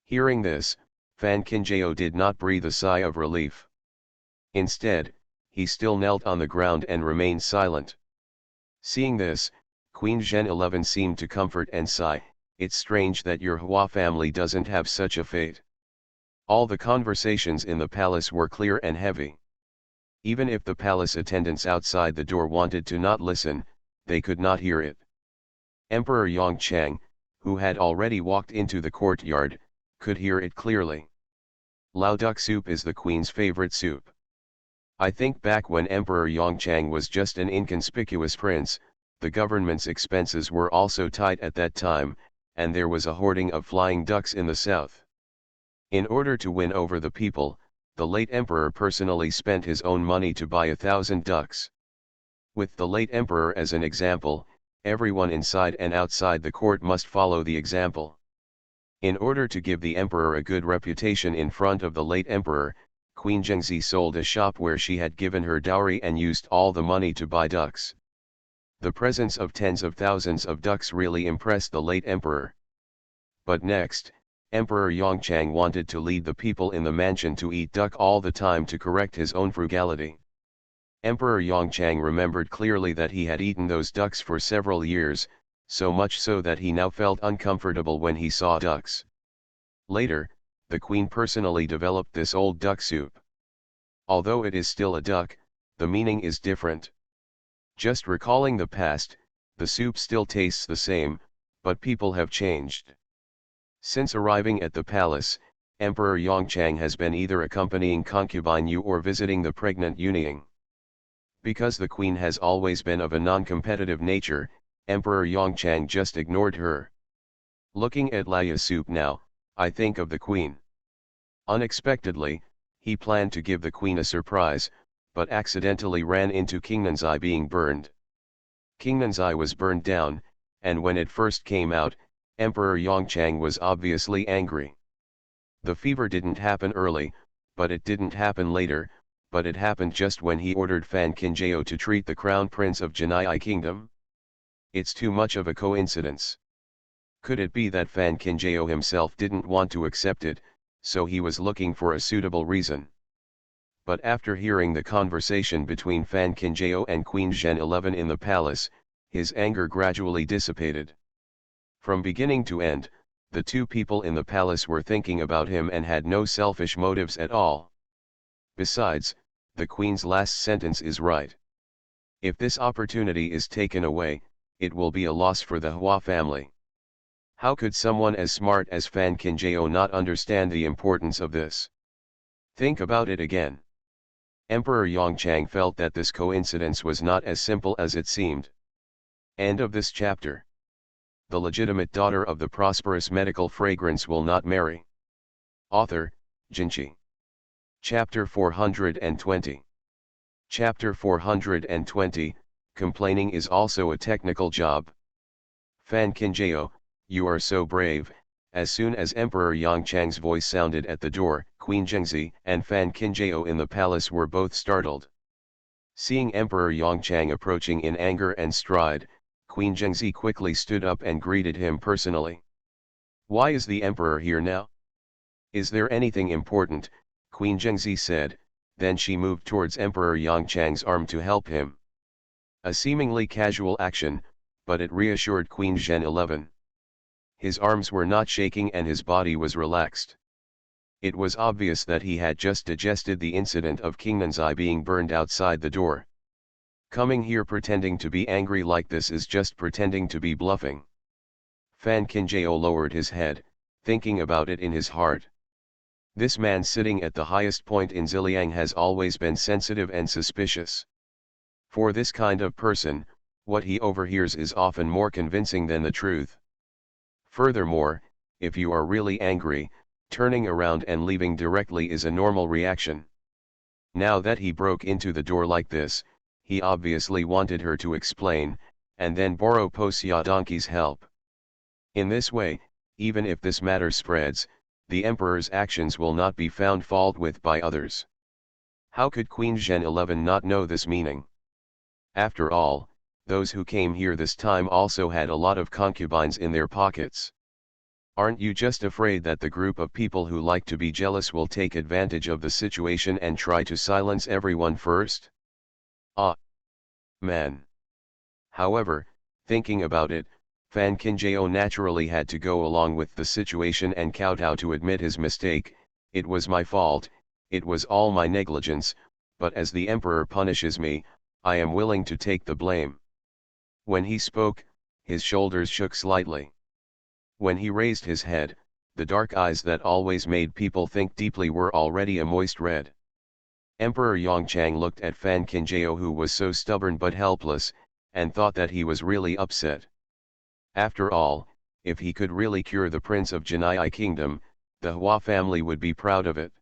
Hearing this, Fan Kinjao did not breathe a sigh of relief. Instead, he still knelt on the ground and remained silent. Seeing this, Queen Zhen 11 seemed to comfort and sigh, "It's strange that your Hua family doesn't have such a fate." All the conversations in the palace were clear and heavy. Even if the palace attendants outside the door wanted to not listen, they could not hear it. Emperor Yongchang, who had already walked into the courtyard, could hear it clearly. Lao duck soup is the queen's favorite soup. I think back when Emperor Yongchang was just an inconspicuous prince, the government's expenses were also tight at that time, and there was a hoarding of flying ducks in the south. In order to win over the people, the late emperor personally spent his own money to buy 1,000 ducks. With the late emperor as an example, everyone inside and outside the court must follow the example. In order to give the emperor a good reputation in front of the late emperor, Queen Zhengzi sold a shop where she had given her dowry and used all the money to buy ducks. The presence of tens of thousands of ducks really impressed the late emperor. But next, Emperor Yongchang wanted to lead the people in the mansion to eat duck all the time to correct his own frugality. Emperor Yongchang remembered clearly that he had eaten those ducks for several years, so much so that he now felt uncomfortable when he saw ducks. Later, the queen personally developed this old duck soup. Although it is still a duck, the meaning is different. Just recalling the past, the soup still tastes the same, but people have changed. Since arriving at the palace, Emperor Yongchang has been either accompanying concubine Yu or visiting the pregnant Yunying. Because the queen has always been of a non-competitive nature, Emperor Yongchang just ignored her. Looking at Laya soup now, I think of the queen. Unexpectedly, he planned to give the queen a surprise, but accidentally ran into Qingnangzai being burned. Qingnangzai was burned down, and when it first came out, Emperor Yongchang was obviously angry. The fever didn't happen early, but it didn't happen later, but it happened just when he ordered Fan Kinjao to treat the crown prince of Janai kingdom. It's too much of a coincidence. Could it be that Fan Kinjao himself didn't want to accept it, so he was looking for a suitable reason? But after hearing the conversation between Fan Kinjao and Queen Zhen 11 in the palace, his anger gradually dissipated. From beginning to end, the two people in the palace were thinking about him and had no selfish motives at all. Besides, the queen's last sentence is right. If this opportunity is taken away, it will be a loss for the Hua family. How could someone as smart as Fan Kinjao not understand the importance of this? Think about it again. Emperor Yongchang felt that this coincidence was not as simple as it seemed. End of this chapter. The legitimate daughter of the prosperous medical fragrance will not marry. Author, Jinchi. Chapter 420. Chapter 420, Complaining is also a technical job. Fan Kinjao, you are so brave. As soon as Emperor Yongchang's voice sounded at the door, Queen Zhengzi and Fan Kinjao in the palace were both startled. Seeing Emperor Yongchang approaching in anger and stride, Queen Zhengzi quickly stood up and greeted him personally. Why is the emperor here now? Is there anything important? Queen Zhengzi said, then she moved towards Emperor Yongchang's arm to help him. A seemingly casual action, but it reassured Queen Zhen 11. His arms were not shaking and his body was relaxed. It was obvious that he had just digested the incident of King Nanzai being burned outside the door. Coming here pretending to be angry like this is just pretending to be bluffing. Fan Kinjao lowered his head, thinking about it in his heart. This man sitting at the highest point in Ziliang has always been sensitive and suspicious. For this kind of person, what he overhears is often more convincing than the truth. Furthermore, if you are really angry, turning around and leaving directly is a normal reaction. Now that he broke into the door like this, he obviously wanted her to explain, and then borrow Po Xiaodongqi's help. In this way, even if this matter spreads, the emperor's actions will not be found fault with by others. How could Queen Zhen 11 not know this meaning? After all, those who came here this time also had a lot of concubines in their pockets. Aren't you just afraid that the group of people who like to be jealous will take advantage of the situation and try to silence everyone first? Ah, man. However, thinking about it, Fan Kinjao naturally had to go along with the situation and kowtow to admit his mistake. It was my fault, it was all my negligence, but as the emperor punishes me, I am willing to take the blame. When he spoke, his shoulders shook slightly. When he raised his head, the dark eyes that always made people think deeply were already a moist red. Emperor Yongchang looked at Fan Kinjao, who was so stubborn but helpless, and thought that he was really upset. After all, if he could really cure the Prince of Jinai Kingdom, the Hua family would be proud of it.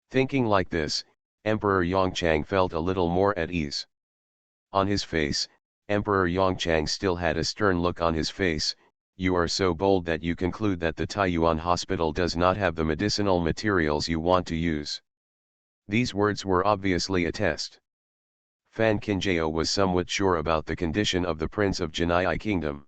Thinking like this, Emperor Yongchang felt a little more at ease. On his face, Emperor Yongchang still had a stern look on his face. You are so bold that you conclude that the Taiyuan hospital does not have the medicinal materials you want to use. These words were obviously a test. Fan Kinjao was somewhat sure about the condition of the Prince of Jinai Kingdom.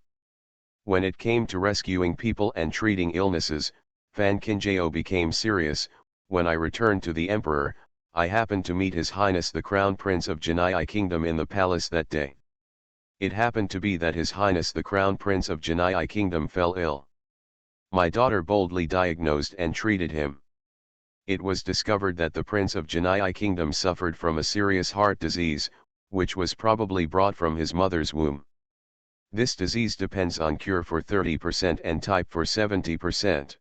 When it came to rescuing people and treating illnesses, Fan Kinjao became serious. When I returned to the emperor, I happened to meet His Highness the Crown Prince of Jinai Kingdom in the palace that day. It happened to be that His Highness the Crown Prince of Jinai Kingdom fell ill. My daughter boldly diagnosed and treated him. It was discovered that the Prince of Jinai Kingdom suffered from a serious heart disease, which was probably brought from his mother's womb. This disease depends on cure for 30% and type for 70%.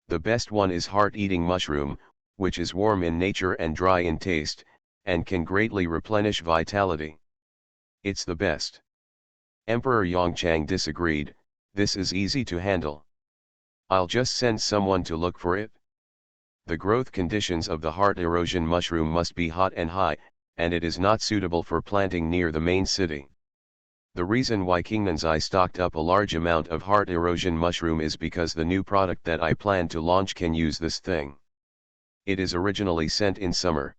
The best one is heart-eating mushroom, which is warm in nature and dry in taste, and can greatly replenish vitality. It's the best. Emperor Yongchang disagreed. This is easy to handle. I'll just send someone to look for it. The growth conditions of the heart erosion mushroom must be hot and high, and it is not suitable for planting near the main city. The reason why King Nanzai stocked up a large amount of heart erosion mushroom is because the new product that I plan to launch can use this thing. It is originally sent in summer.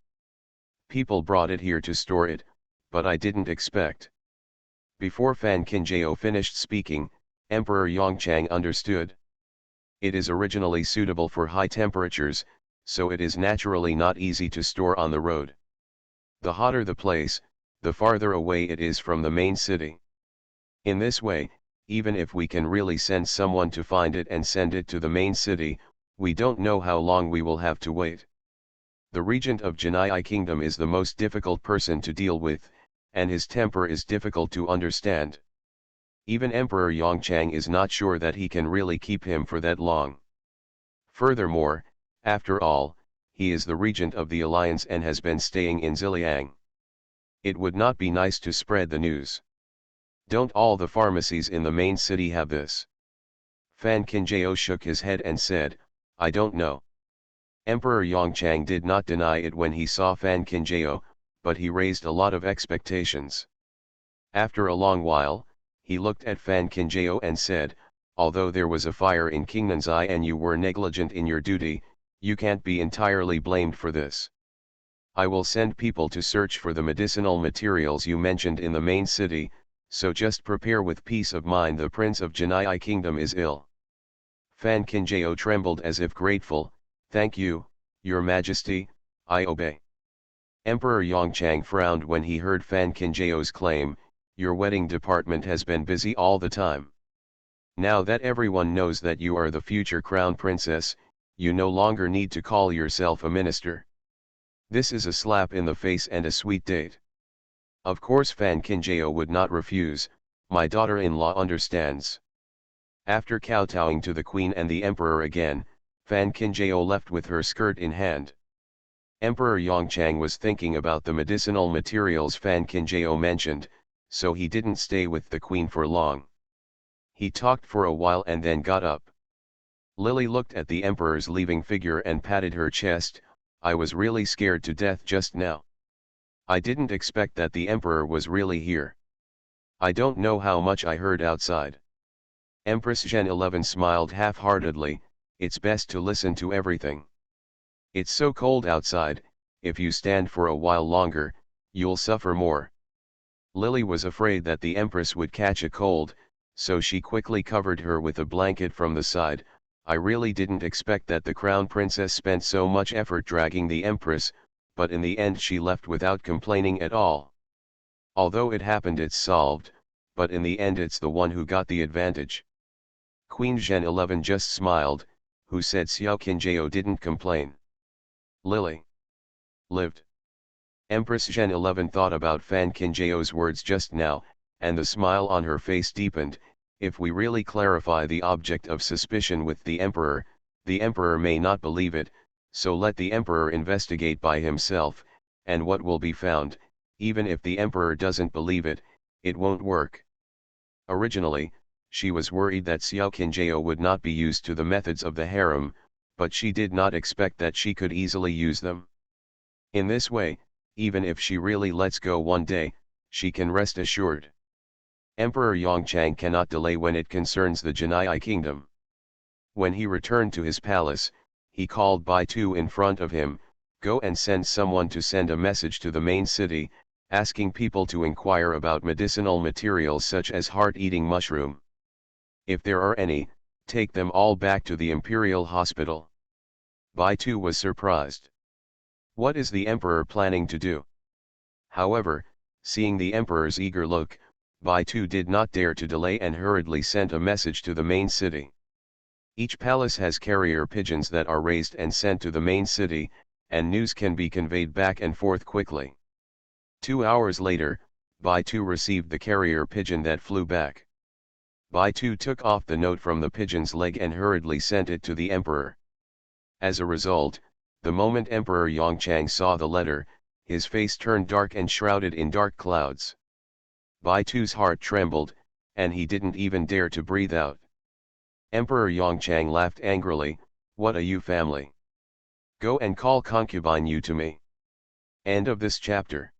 People brought it here to store it, but I didn't expect. Before Fan Kinjao finished speaking, Emperor Yongchang understood. It is originally suitable for high temperatures, so it is naturally not easy to store on the road. The hotter the place, the farther away it is from the main city. In this way, even if we can really send someone to find it and send it to the main city, we don't know how long we will have to wait. The regent of Jinai Kingdom is the most difficult person to deal with, and his temper is difficult to understand. Even Emperor Yongchang is not sure that he can really keep him for that long. Furthermore, after all, he is the regent of the alliance and has been staying in Ziliang. It would not be nice to spread the news. Don't all the pharmacies in the main city have this? Fan Kinjao shook his head and said, I don't know. Emperor Yongchang did not deny it when he saw Fan Qinjiao, but he raised a lot of expectations. After a long while, he looked at Fan Qinjiao and said, although there was a fire in King Nanzai and you were negligent in your duty, you can't be entirely blamed for this. I will send people to search for the medicinal materials you mentioned in the main city, so just prepare with peace of mind. The prince of Janai kingdom is ill. Fan Qinjiao trembled as if grateful. Thank you, your majesty, I obey. Emperor Yongchang frowned when he heard Fan Qinjiao's claim. Your wedding department has been busy all the time. Now that everyone knows that you are the future crown princess, you no longer need to call yourself a minister. This is a slap in the face and a sweet date. Of course Fan Qinjiao would not refuse. My daughter-in-law understands. After kowtowing to the queen and the emperor again, Fan Qinjiao left with her skirt in hand. Emperor Yongchang was thinking about the medicinal materials Fan Qinjiao mentioned, so he didn't stay with the queen for long. He talked for a while and then got up. Lily looked at the emperor's leaving figure and patted her chest. I was really scared to death just now. I didn't expect that the emperor was really here. I don't know how much I heard outside. Empress Zhen 11 smiled half-heartedly. It's best to listen to everything. It's so cold outside, if you stand for a while longer, you'll suffer more. Lily was afraid that the empress would catch a cold, so she quickly covered her with a blanket from the side. I really didn't expect that the crown princess spent so much effort dragging the empress, but in the end she left without complaining at all. Although it happened, it's solved, but in the end it's the one who got the advantage. Queen Zhen 11 just smiled, who said Xiao Qinjiao didn't complain. Lily lived. Empress Zhen 11 thought about Fan Qinjiao's words just now, and the smile on her face deepened. If we really clarify the object of suspicion with the emperor may not believe it, so let the emperor investigate by himself, and what will be found, even if the emperor doesn't believe it, it won't work. Originally, she was worried that Xiao Qinjiao would not be used to the methods of the harem, but she did not expect that she could easily use them. In this way, even if she really lets go one day, she can rest assured. Emperor Yongchang cannot delay when it concerns the Janai kingdom. When he returned to his palace, he called Bai Tu in front of him. Go and send someone to send a message to the main city, asking people to inquire about medicinal materials such as heart-eating mushroom. If there are any, take them all back to the imperial hospital. Bai Tu was surprised. What is the emperor planning to do? However, seeing the emperor's eager look, Bai Tu did not dare to delay and hurriedly sent a message to the main city. Each palace has carrier pigeons that are raised and sent to the main city, and news can be conveyed back and forth quickly. 2 hours later, Bai Tu received the carrier pigeon that flew back. Bai Tu took off the note from the pigeon's leg and hurriedly sent it to the emperor. As a result, the moment Emperor Yongchang saw the letter, his face turned dark and shrouded in dark clouds. Bai Tu's heart trembled, and he didn't even dare to breathe out. Emperor Yongchang laughed angrily. What a you family! Go and call concubine Yu to me. End of this chapter.